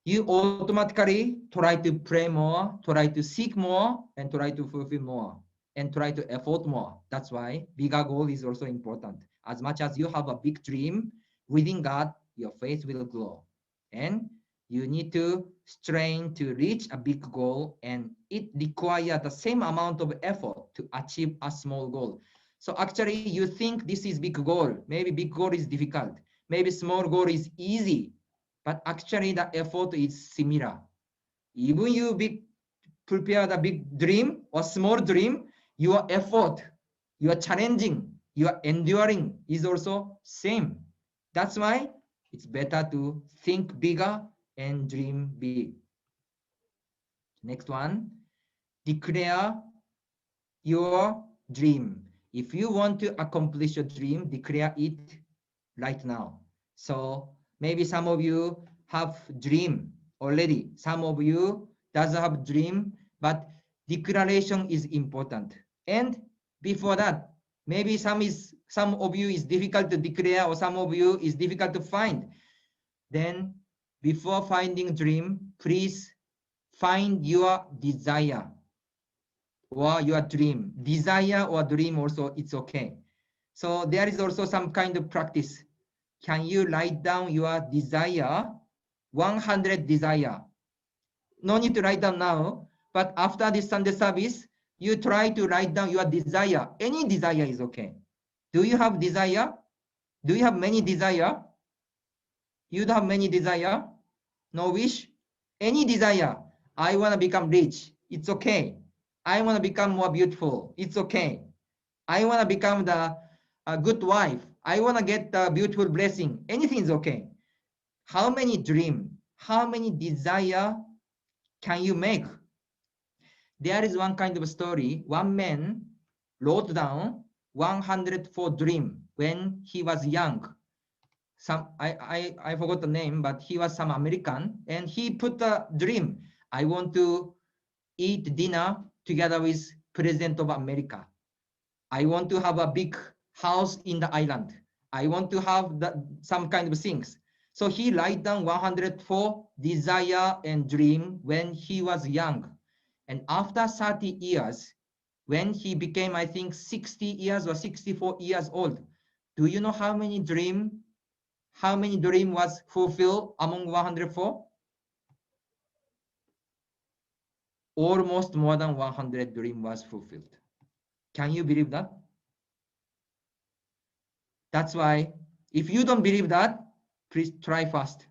you automatically try to pray more, try to seek more, and try to fulfill more, and try to effort more. That's why bigger goal is also important. As much as you have a big dream, within God, your faith will grow. And You need to strain to reach a big goal, and it requires the same amount of effort to achieve a small goal. So actually, you think this is big goal. Maybe big goal is difficult. Maybe small goal is easy. But actually, the effort is similar. Even you prepare the big dream or small dream, your effort, your challenging, your enduring is also same. That's why it's better to think bigger and dream big. Next one, declare your dream. If you want to accomplish your dream, declare it right now. So maybe some of you have dream already. Some of you doesn't have dream, but declaration is important. And before that, maybe some of you is difficult to declare, or some of you is difficult to find. Then before finding dream, please find your desire or your dream. Desire or dream also, it's okay. So there is also some kind of practice. Can you write down your desire, 100 desire? No need to write down now, but after this Sunday service, you try to write down your desire. Any desire is okay. Do you have desire? Do you have many desire? You don't have many desire? No wish? Any desire. I want to become rich. It's okay. I want to become more beautiful. It's okay. I want to become a good wife. I want to get the beautiful blessing. Anything is okay. How many dream? How many desire can you make? There is one kind of story. One man wrote down 104 dream when he was young. I forgot the name, but he was some American, and he put a dream. I want to eat dinner together with President of America. I want to have a big house in the island. I want to have some kind of things. So he write down 104 desire and dream when he was young. And after 30 years, when he became, I think, 60 years or 64 years old, do you know how many dream was fulfilled among 104? Almost more than 100 dream was fulfilled. Can you believe that? That's why if you don't believe that, please try fast.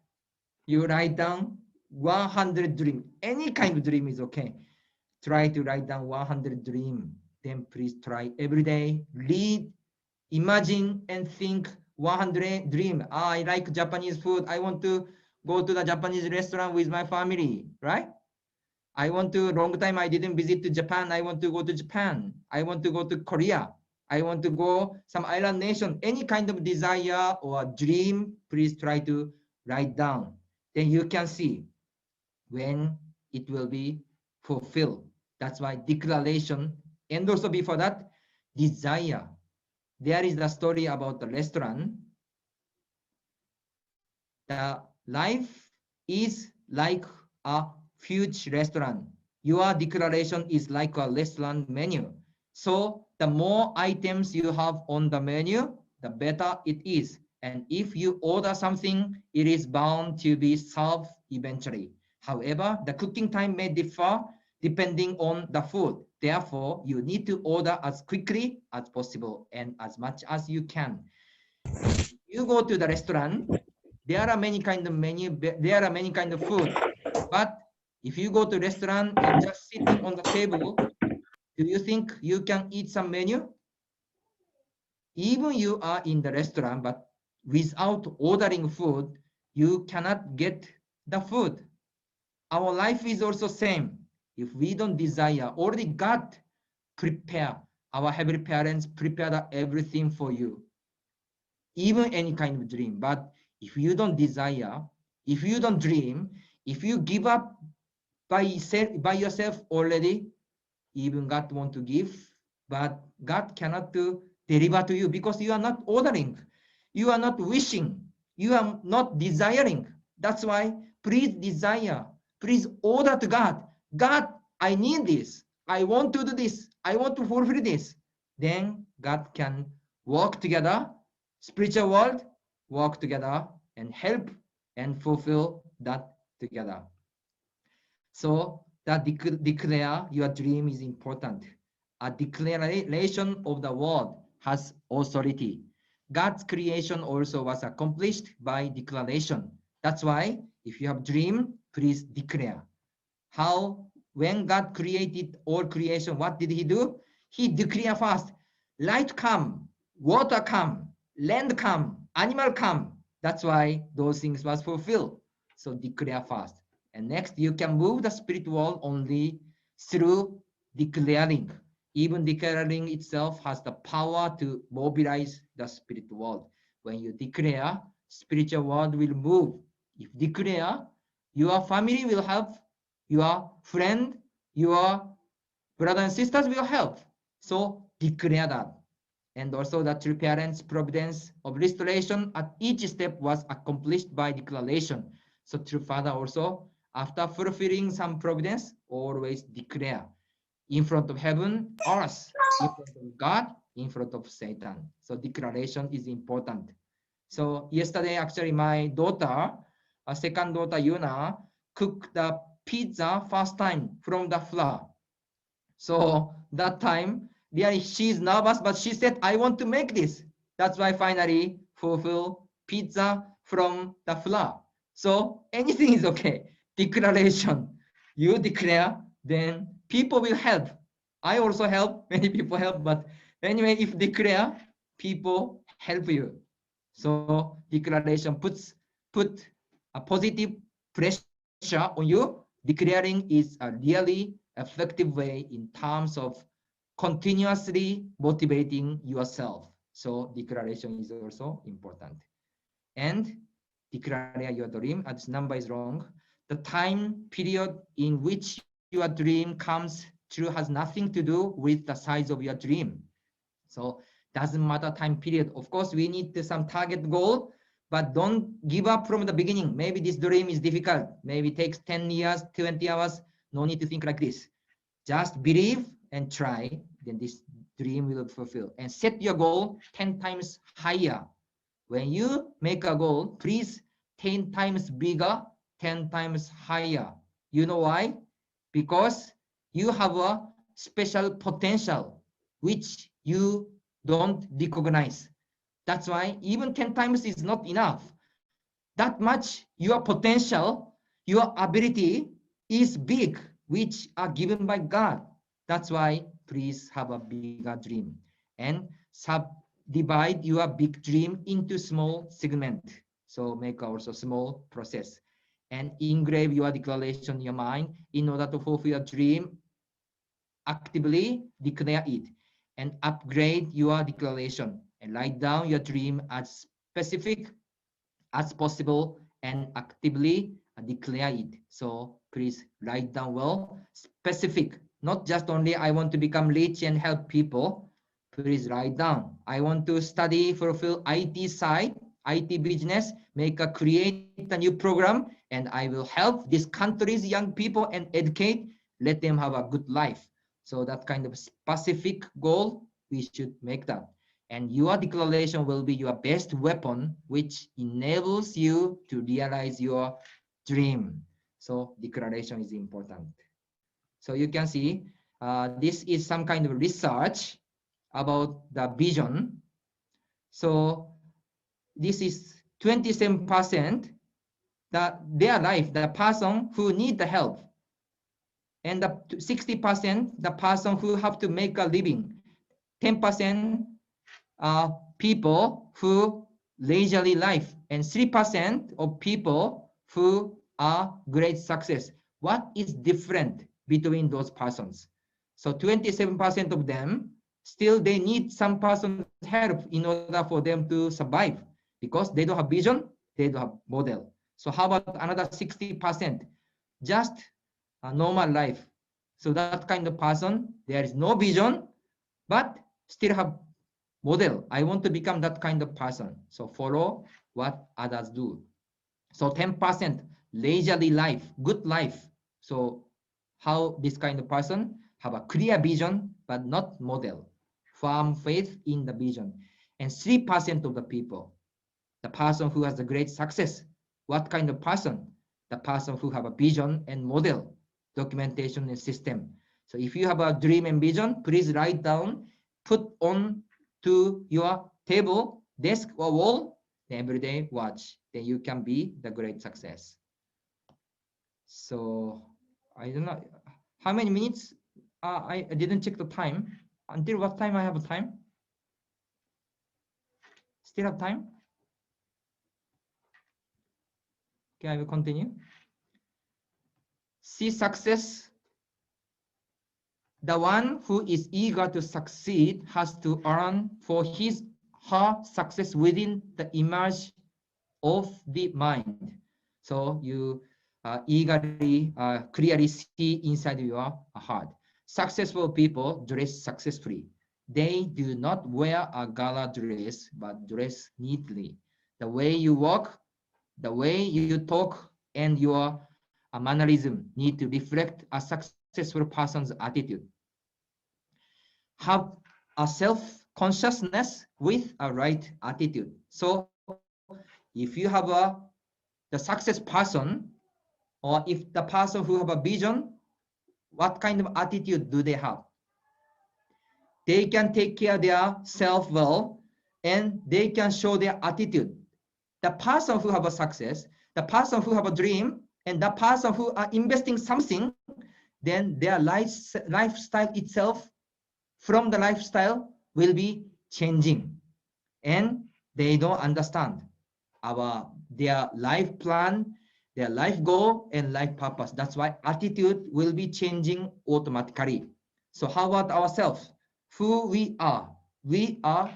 You write down 100 dream. Any kind of dream is okay. Try to write down 100 dream. Then please try every day. Read, imagine, and think 100 dream. I like Japanese food. I want to go to the Japanese restaurant with my family, right? I want to, long time I didn't visit to Japan. I want to go to Japan. I want to go to Korea. I want to go some island nation. Any kind of desire or dream, please try to write down. Then you can see when it will be fulfilled. That's why declaration, and also before that, desire. There is the story about the restaurant. The life is like a huge restaurant. Your declaration is like a restaurant menu. So the more items you have on the menu, the better it is. And if you order something, it is bound to be served eventually. However, the cooking time may differ depending on the food. Therefore, you need to order as quickly as possible and as much as you can. You go to the restaurant, there are many kind of menu, there are many kind of food. But if you go to restaurant and just sitting on the table, do you think you can eat some menu? Even you are in the restaurant, but without ordering food, you cannot get the food. Our life is also same. If we don't desire, already God prepare, our heavenly parents prepare everything for you. Even any kind of dream. But if you don't desire, if you don't dream, if you give up by yourself already, even God want to give, but God cannot deliver to you because you are not ordering, you are not wishing, you are not desiring. That's why please desire, please order to God. God, I need this. I want to do this. I want to fulfill this. Then God can work together, spiritual world, work together and help and fulfill that together. So that declare your dream is important. A declaration of the word has authority. God's creation also was accomplished by declaration. That's why if you have dream, please declare. How, when God created all creation, what did he do? He declared first, light come, water come, land come, animal come. That's why those things was fulfilled. So declare first. And next, you can move the spirit world only through declaring. Even declaring itself has the power to mobilize the spirit world. When you declare, spiritual world will move. If declare, your family will have, your friend, your brothers and sisters will help. So declare that. And also the true parents' providence of restoration at each step was accomplished by declaration. So true father also, after fulfilling some providence, always declare in front of heaven, earth, in front of God, in front of Satan. So declaration is important. So yesterday, actually, my daughter, second daughter, Yuna, cooked the pizza first time from the flour. So that time, really, she's nervous, but she said, I want to make this. That's why finally fulfill pizza from the flour. So anything is okay. Declaration. You declare, then people will help. I also help, many people help, but anyway, if declare, people help you. So declaration put a positive pressure on you. Declaring is a really effective way in terms of continuously motivating yourself. So declaration is also important. And declare your dream. This number is wrong. The time period in which your dream comes true has nothing to do with the size of your dream. So doesn't matter time period. Of course, we need some target goal, but don't give up from the beginning. Maybe this dream is difficult. Maybe it takes 10 years, 20 hours. No need to think like this. Just believe and try, then this dream will fulfill. And set your goal 10 times higher. When you make a goal, please 10 times bigger, 10 times higher. You know why? Because you have a special potential which you don't recognize. That's why even 10 times is not enough. That much your potential, your ability is big, which are given by God. That's why please have a bigger dream and subdivide your big dream into small segment. So make also small process and engrave your declaration in your mind in order to fulfill your dream. Actively declare it and upgrade your declaration and write down your dream as specific as possible and actively declare it. So please write down well, specific, not just only I want to become rich and help people. Please write down, I want to study, fulfill IT side, IT business, create a new program, and I will help this country's young people and educate, let them have a good life. So that kind of specific goal, we should make that. And your declaration will be your best weapon, which enables you to realize your dream. So declaration is important. So you can see this is some kind of research about the vision. So this is 27% that their life, the person who need the help, and the 60% the person who have to make a living, 10% people who leisurely life, and 3% of people who are great success. What is different between those persons? So 27% of them still they need some person's help in order for them to survive because they don't have vision, they don't have model. So how about another 60%? Just a normal life. So that kind of person, there is no vision, but still have model. I want to become that kind of person. So follow what others do. So 10% leisurely life, good life. So how this kind of person have a clear vision, but not model. Firm faith in the vision. And 3% of the people, the person who has a great success. What kind of person? The the person who have a vision and model, documentation and system. So if you have a dream and vision, please write down, put on to your table, desk or wall, every day watch. Then you can be the great success. So I don't know how many minutes. I didn't check the time. Until what time I have time? Still have time? Okay, I will continue. See success. The one who is eager to succeed has to earn for his her success within the image of the mind. So you eagerly, clearly see inside your heart. Successful people dress successfully. They do not wear a gala dress, but dress neatly. The way you walk, the way you talk, and your mannerism need to reflect a successful person's attitude. Have a self-consciousness with a right attitude. So if you have the success person, or if the person who have a vision, what kind of attitude do they have? They can take care of their self well, and they can show their attitude. The person who have a success, the person who have a dream, and the person who are investing something, then their lifestyle itself, from the lifestyle, will be changing, and they don't understand their life plan, their life goal, and life purpose. That's why attitude will be changing automatically. So how about ourselves? Who we are? We are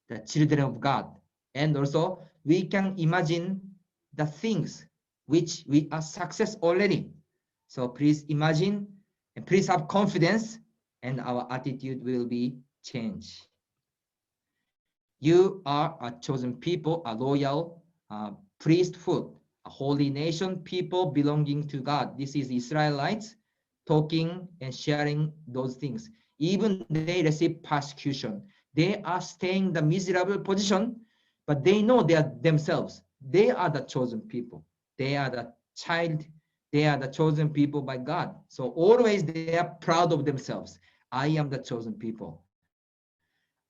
the children of God, and also we can imagine the things which we are success already. So please imagine and please have confidence, and our attitude will be changed. You are a chosen people, a loyal priesthood, a holy nation, people belonging to God. This is Israelites talking and sharing those things. Even they receive persecution. They are staying in the miserable position, but they know they are themselves. They are the chosen people. They are the child. They are the chosen people by God. So always they are proud of themselves. I am the chosen people.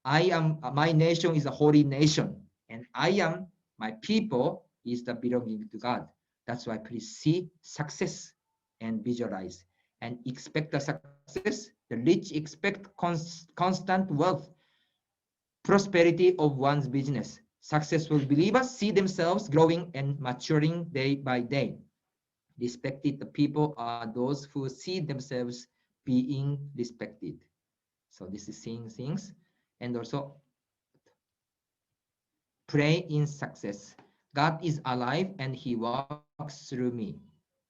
My nation is a holy nation, and my people is the belonging to God. That's why please see success and visualize and expect the success. The rich expect constant wealth, prosperity of one's business. Successful believers see themselves growing and maturing day by day. Respected people are those who see themselves being respected. So this is seeing things. And also pray in success. God is alive and he works through me.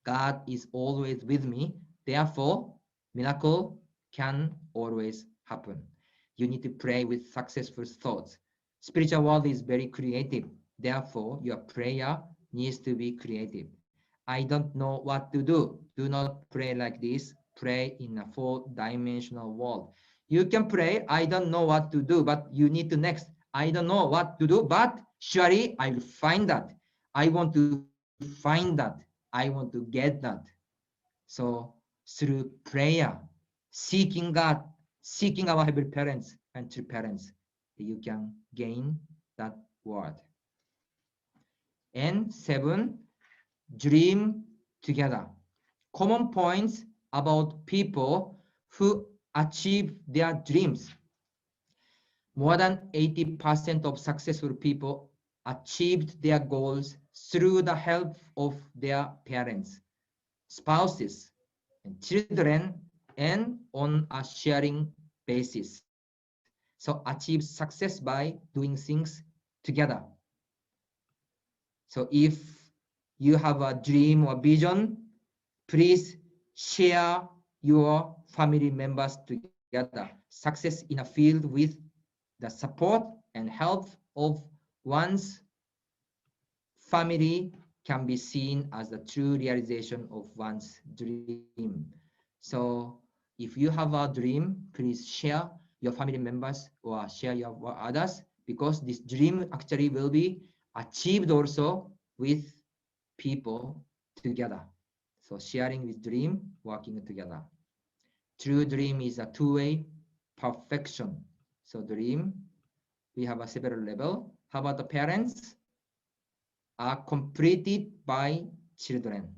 God is always with me. Therefore, miracle can always happen. You need to pray with successful thoughts. Spiritual world is very creative. Therefore, your prayer needs to be creative. I don't know what to do. Do not pray like this. Pray in a four-dimensional world. You can pray, I don't know what to do, but you need to next. I don't know what to do, but surely I will find that. I want to find that. I want to get that. So through prayer, seeking God, seeking our heavenly parents and true parents, you can gain that word. And 7, dream together. Common points about people who achieve their dreams. More than 80% of successful people achieved their goals through the help of their parents, spouses, and children, and on a sharing basis. So achieve success by doing things together. So if you have a dream or vision, please share your family members together. Success in a field with the support and help of one's family can be seen as the true realization of one's dream. So if you have a dream, please share your family members or share your others, because this dream actually will be achieved also with people together. So sharing with dream, working together. True dream is a two-way perfection. So dream, we have a several level. How about the parents? Are completed by children.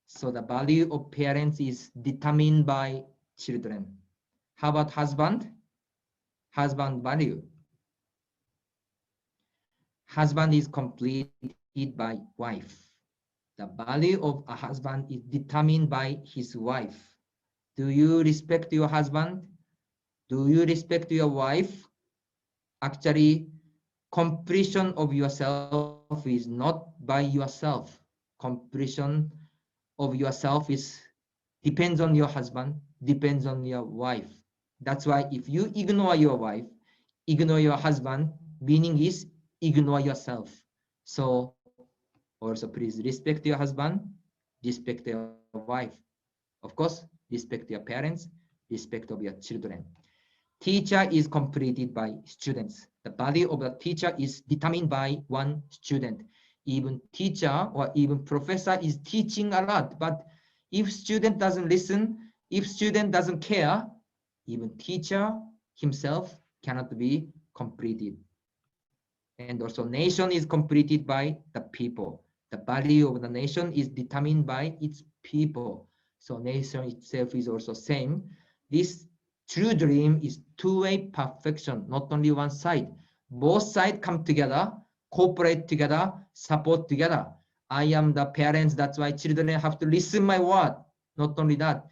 So the value of parents is determined by children. How about husband? Husband value. Husband is completed by wife. The value of a husband is determined by his wife. Do you respect your husband? Do you respect your wife? Actually, completion of yourself is not by yourself. Completion of yourself is depends on your husband, depends on your wife. That's why if you ignore your wife, ignore your husband, meaning is ignore yourself. So also please respect your husband, respect your wife. Of course, respect your parents, respect of your children. Teacher is completed by students. The value of the teacher is determined by one student. Even teacher or even professor is teaching a lot, but if student doesn't listen, if student doesn't care, even teacher himself cannot be completed. And also nation is completed by the people. The value of the nation is determined by its people. So nation itself is also same. This true dream is two-way perfection, not only one side. Both sides come together, cooperate together, support together. I am the parents, that's why children have to listen my word. Not only that,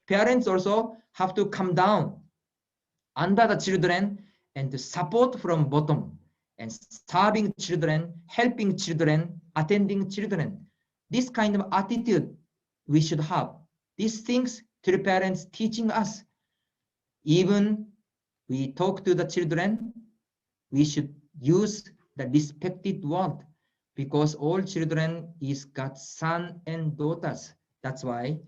parents also have to come down under the children and to support from bottom and serving children, helping children, attending children. This kind of attitude we should have. These things to the parents teaching us. Even we talk to the children, we should use the respected word because all children is God's son and daughters. That's why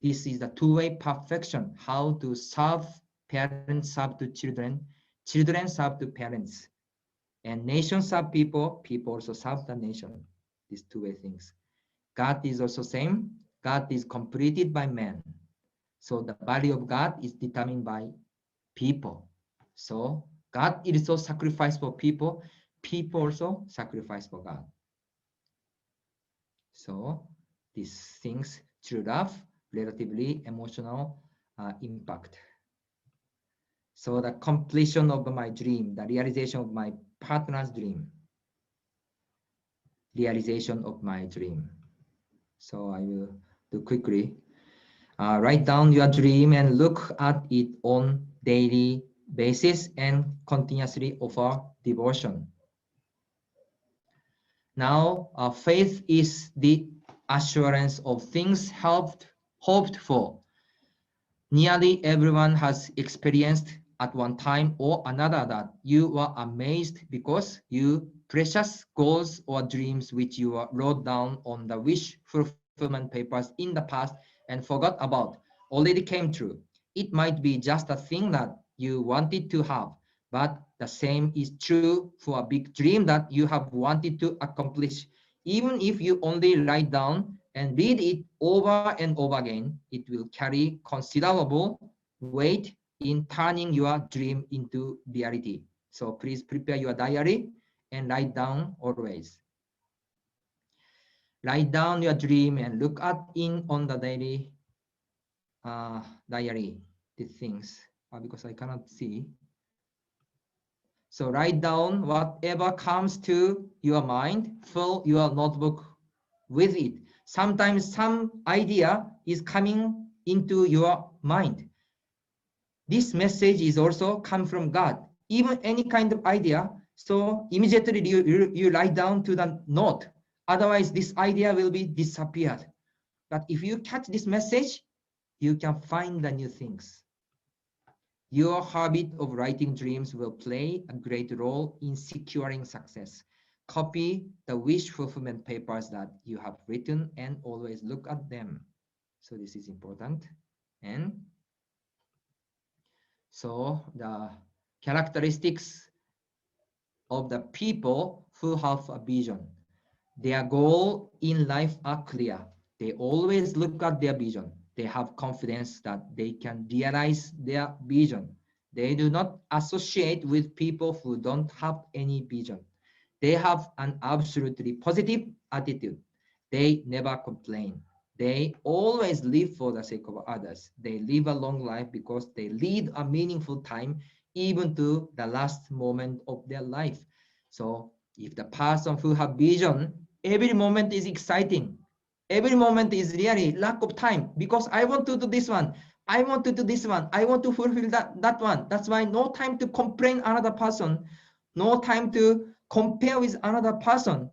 this is the two-way perfection, how to serve parents serve to children, children serve to parents, and nation serve people, people also serve the nation. These two-way things. God is also same. God is completed by man. So the value of God is determined by people. So God is also sacrifice for people. People also sacrifice for God. So these things should have relatively emotional impact. So the completion of my dream, the realization of my partner's dream, realization of my dream. So I will do quickly. Write down your dream and look at it on daily basis and continuously offer devotion. Now, faith is the assurance of things hoped for. Nearly everyone has experienced at one time or another that you were amazed because you precious goals or dreams which you wrote down on the wish fulfillment papers in the past and forgot about already came true. It might be just a thing that you wanted to have, but the same is true for a big dream that you have wanted to accomplish. Even if you only write down and read it over and over again, it will carry considerable weight in turning your dream into reality. So please prepare your diary and write down always. Write down your dream and look at in on the daily diary, the things, because I cannot see. So write down whatever comes to your mind, fill your notebook with it. Sometimes some idea is coming into your mind. This message is also come from God. Even any kind of idea, so immediately you write down to the note. Otherwise, this idea will be disappeared. But if you catch this message, you can find the new things. Your habit of writing dreams will play a great role in securing success. Copy the wish fulfillment papers that you have written and always look at them. So this is important. And so the characteristics of the people who have a vision. Their goal in life are clear. They always look at their vision. They have confidence that they can realize their vision. They do not associate with people who don't have any vision. They have an absolutely positive attitude. They never complain. They always live for the sake of others. They live a long life because they lead a meaningful time even to the last moment of their life. So if the person who have vision, every moment is exciting. Every moment is really lack of time because I want to do this one. I want to do this one. I want to fulfill that one. That's why no time to complain another person. No time to compare with another person.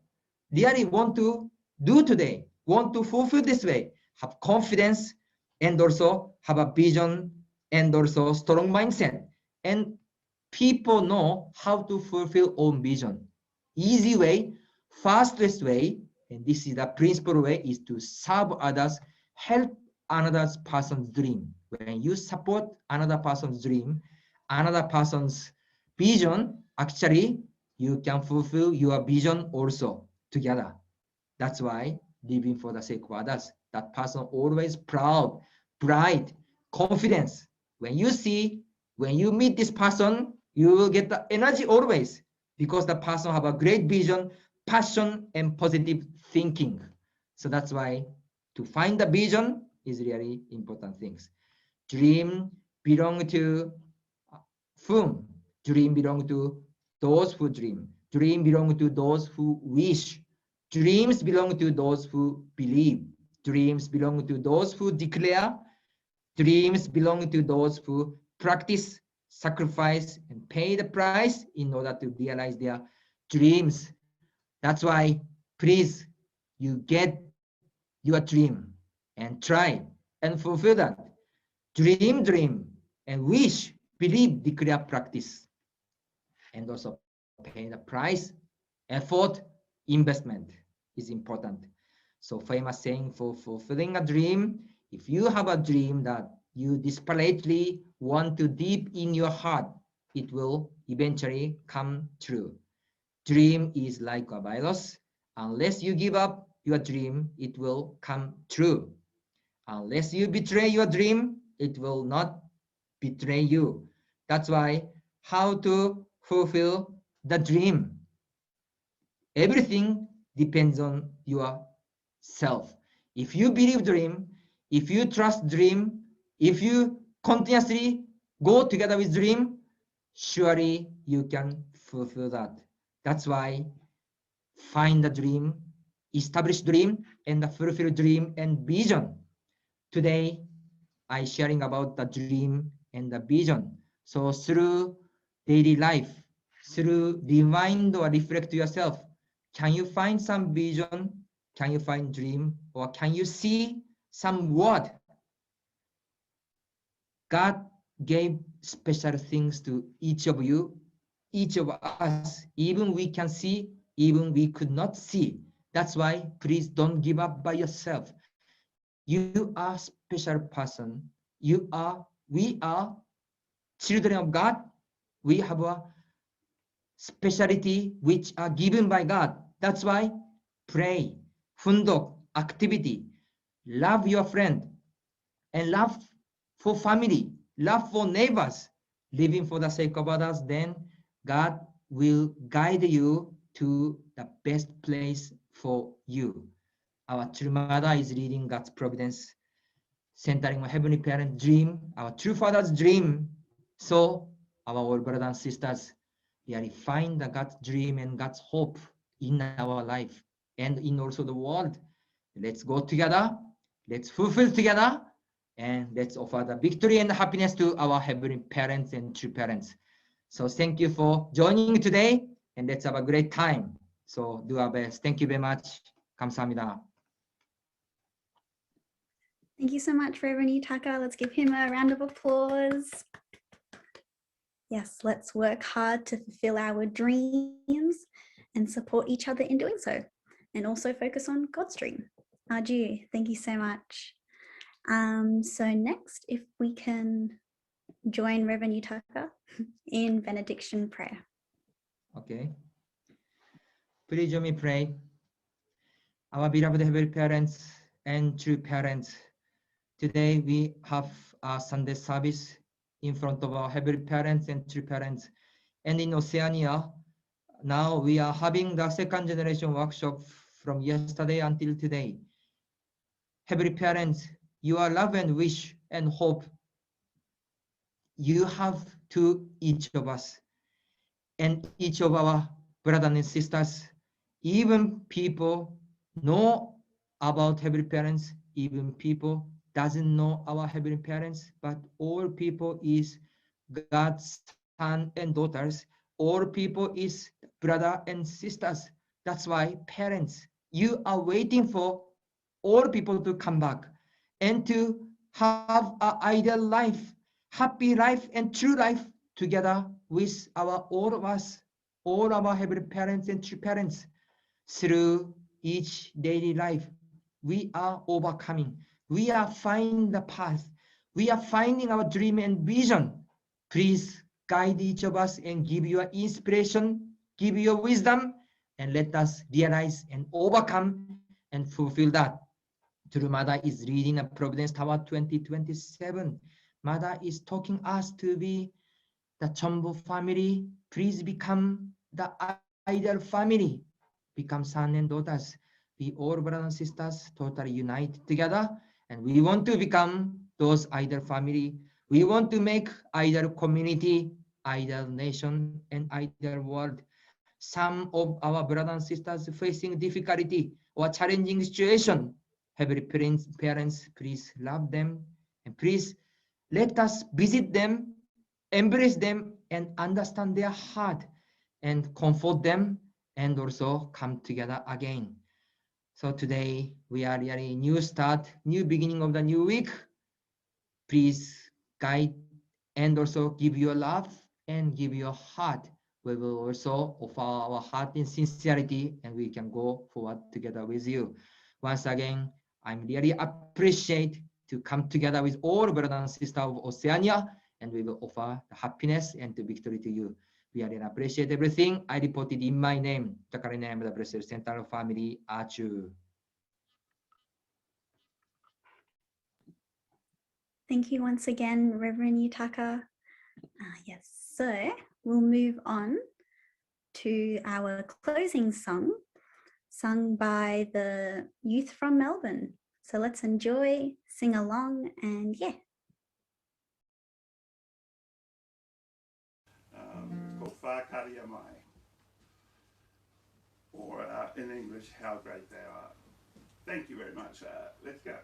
Really want to do today. Want to fulfill this way. Have confidence and also have a vision and also strong mindset. And people know how to fulfill own vision. Easy way, fastest way, and this is the principal way, is to serve others, help another person's dream. When you support another person's dream, another person's vision, actually, you can fulfill your vision also together. That's why living for the sake of others, that person always proud, bright, confidence. When you meet this person, you will get the energy always because the person have a great vision, passion, and positive thinking. So that's why to find the vision is really important things. Dream belong to whom? Dream belong to those who dream. Dream belong to those who wish. Dreams belong to those who believe. Dreams belong to those who declare. Dreams belong to those who practice, sacrifice, and pay the price in order to realize their dreams. That's why, please, you get your dream and try and fulfill that. Dream, and wish, believe, declare, practice, and also pay the price. Effort, investment is important. So famous saying for fulfilling a dream, if you have a dream that you desperately want to deep in your heart, it will eventually come true. Dream is like a virus. Unless you give up your dream, it will come true. Unless you betray your dream, it will not betray you. That's why how to fulfill the dream. Everything depends on yourself. If you believe dream, if you trust dream, if you continuously go together with dream, surely you can fulfill that. That's why find the dream, establish dream, and fulfill dream and vision. Today, I sharing about the dream and the vision. So through daily life, through rewind or reflect yourself, can you find some vision? Can you find dream? Or can you see some word? God gave special things to each of you, each of us. Even we can see, even we could not see. That's why please don't give up by yourself. You are special person. We are children of God. We have a speciality which are given by God. That's why pray, fundok, activity, love your friend, and love for family, love for neighbors, living for the sake of others, then God will guide you to the best place for you. Our true mother is leading God's providence, centering our Heavenly Parent's dream, our true Father's dream. So our old brothers and sisters, really find the God's dream and God's hope in our life and in also the world. Let's go together, let's fulfill together, and let's offer the victory and the happiness to our Heavenly Parents and true parents. So thank you for joining today, and let's have a great time. So do our best. Thank you very much. 감사합니다. Thank you so much, Reverend Yutaka. Let's give him a round of applause. Yes, let's work hard to fulfill our dreams and support each other in doing so, and also focus on God's dream. Arju, thank you so much. So next, if we can join Reverend Yutaka in benediction prayer. Okay. Please join me pray. Our beloved Heavenly Parents and true parents. Today we have a Sunday service in front of our heavenly parents and true parents. And in Oceania, now we are having the second generation workshop from yesterday until today. Heavenly parents, your love and wish and hope you have to each of us and each of our brothers and sisters. Even people know about heavenly parents, even people doesn't know our heavenly parents, but all people is God's son and daughters. All people is brother and sisters. That's why parents, you are waiting for all people to come back and to have an ideal life, happy life and true life together with all of us, all our heavenly parents and true parents. Through each daily life, we are overcoming. We are finding the path. We are finding our dream and vision. Please guide each of us and give your inspiration, give your wisdom, and let us realize and overcome and fulfill that. Through Mada is reading a Providence Tower 2027. Mada is talking us to be the Chombo family. Please become the ideal family. Become sons and daughters. We all brothers and sisters totally unite together, and we want to become those ideal family. We want to make ideal community, ideal nation, and ideal world. Some of our brothers and sisters facing difficulty or challenging situation. Heavenly parents, please love them and please let us visit them, embrace them, and understand their heart and comfort them and also come together again. So today we are really new start, new beginning of the new week. Please guide and also give your love and give your heart. We will also offer our heart in sincerity and we can go forward together with you. Once again, I'm really appreciate to come together with all brothers and sisters of Oceania, and we will offer the happiness and the victory to you. We really appreciate everything. I reported in my name, YutakaYamada, the Blessed Central Family, Achu. Thank you once again, Reverend Yutaka. Yes, so we'll move on to our closing song, sung by the youth from Melbourne. So let's enjoy, sing along, and yeah. It's called Whakaria, or in English, How Great Thou Art. Thank you very much. Let's go.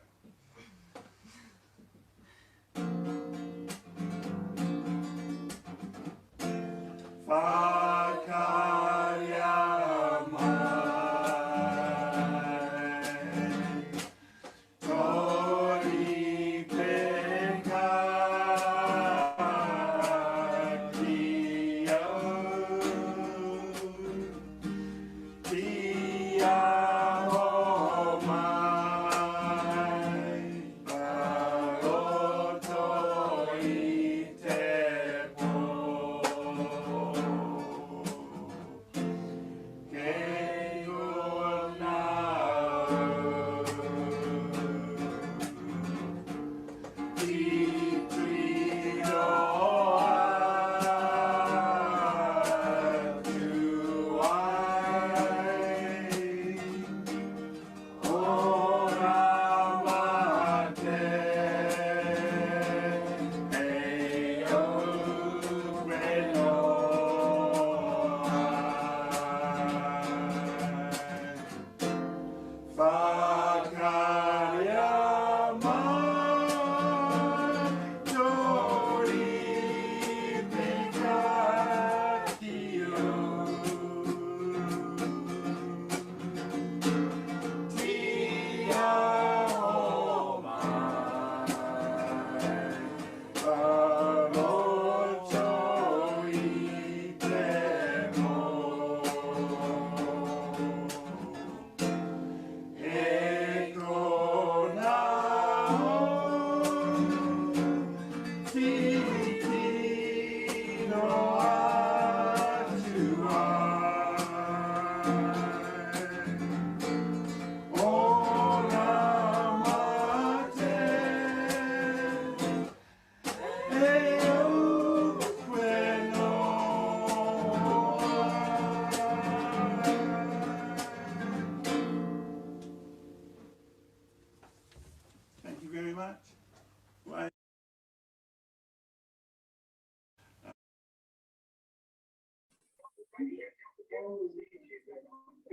Why?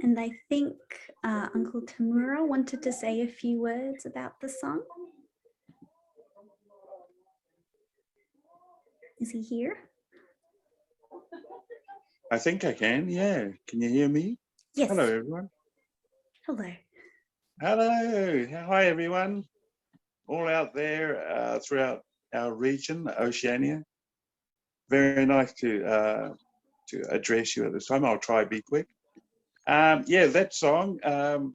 And I think Uncle Tamura wanted to say a few words about the song. Is he here? I think I can, yeah. Can you hear me? Yes. Hello, everyone. Hello. Hello. Hi, everyone. All out there throughout our region, Oceania. Very nice to address you at this time. I'll try to be quick. Yeah, that song. I'll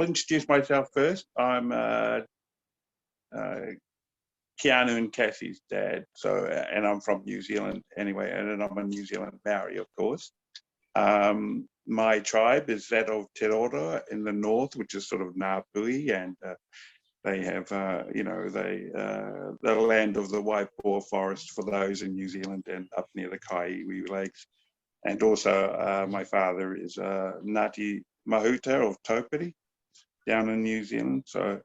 introduce myself first. I'm Keanu and Cassie's dad. So, and I'm from New Zealand anyway, and I'm a New Zealand Maori, of course. My tribe is that of Te Rora in the north, which is sort of Ngāpuhi, and they have, the land of the Waipoua forest for those in New Zealand and up near the Kaiwi Lakes. And also my father is Ngāti Mahuta of Taupiri down in New Zealand, so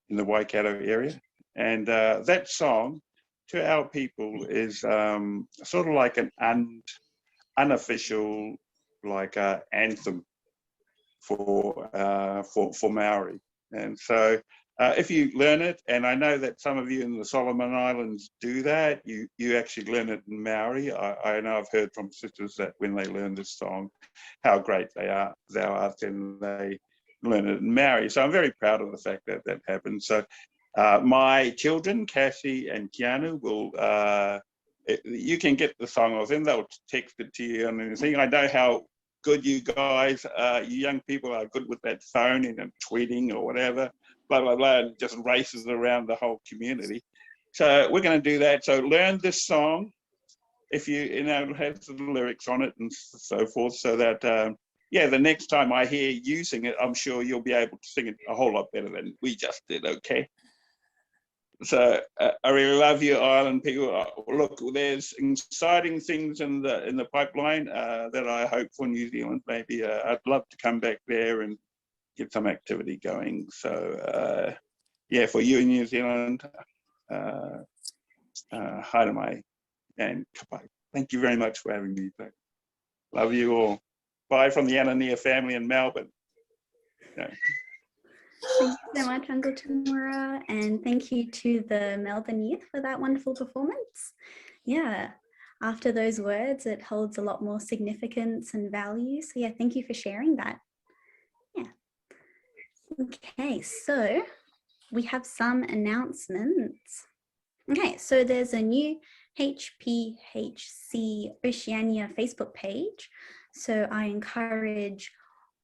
in the Waikato area. And that song to our people is sort of like an unofficial anthem for Maori. And so if you learn it, and I know that some of you in the Solomon Islands do that, you actually learn it in Maori. I know I've heard from sisters that when they learn this song, how great thou art, and they learn it in Maori. So I'm very proud of the fact that that happened. So my children, Cassie and Keanu, will you can get the song off them. They'll text it to you and anything. I know how good you guys, you young people are good with that phone and tweeting or whatever, blah, blah, blah, and just races around the whole community. So we're going to do that. So learn this song if you know, have the lyrics on it and so forth, so that, yeah, the next time I hear you sing it, I'm sure you'll be able to sing it a whole lot better than we just did, okay? So I really love you, Island people. Look, there's exciting things in the pipeline that I hope for New Zealand. Maybe I'd love to come back there and get some activity going. So yeah, for you in New Zealand, haere mai and kapai. Thank you very much for having me. Love you all. Bye from the Anania family in Melbourne. Yeah. Thank you so much, Uncle Tamura, and thank you to the Melbourne Youth for that wonderful performance. Yeah, after those words, it holds a lot more significance and value. So yeah, thank you for sharing that. Yeah. Okay, so we have some announcements. Okay, so there's a new HPHC Oceania Facebook page. So I encourage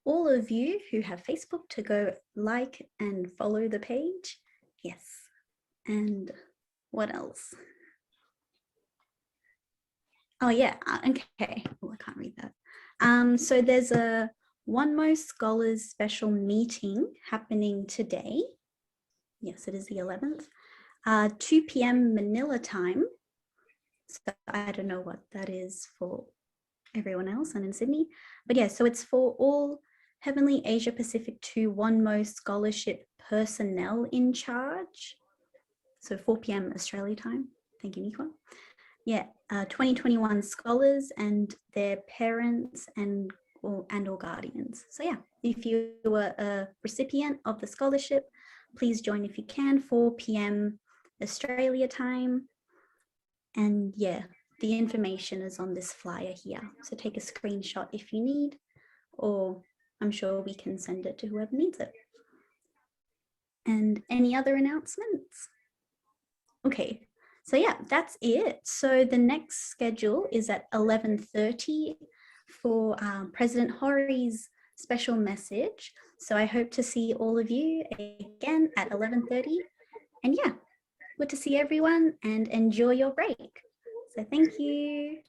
all of you who have Facebook to go like and follow the page. Yes. And what else? Oh yeah, okay. Oh, I can't read that. So there's a One Mo Scholars special meeting happening today. Yes, it is the 11th. 2 p.m. Manila time. So I don't know what that is for everyone else and in Sydney. But yeah, so it's for all Heavenly Asia Pacific 2 One Mo Scholarship personnel in charge. So 4 p.m. Australia time. Thank you, Nico. Yeah, 2021 scholars and their parents and or guardians. So yeah, if you were a recipient of the scholarship, please join if you can, 4 p.m. Australia time. And yeah, the information is on this flyer here. So take a screenshot if you need, or I'm sure we can send it to whoever needs it. And any other announcements? Okay, so yeah, that's it. So the next schedule is at 11:30 for President Hori's special message. So I hope to see all of you again at 11:30. And yeah, good to see everyone and enjoy your break. So thank you.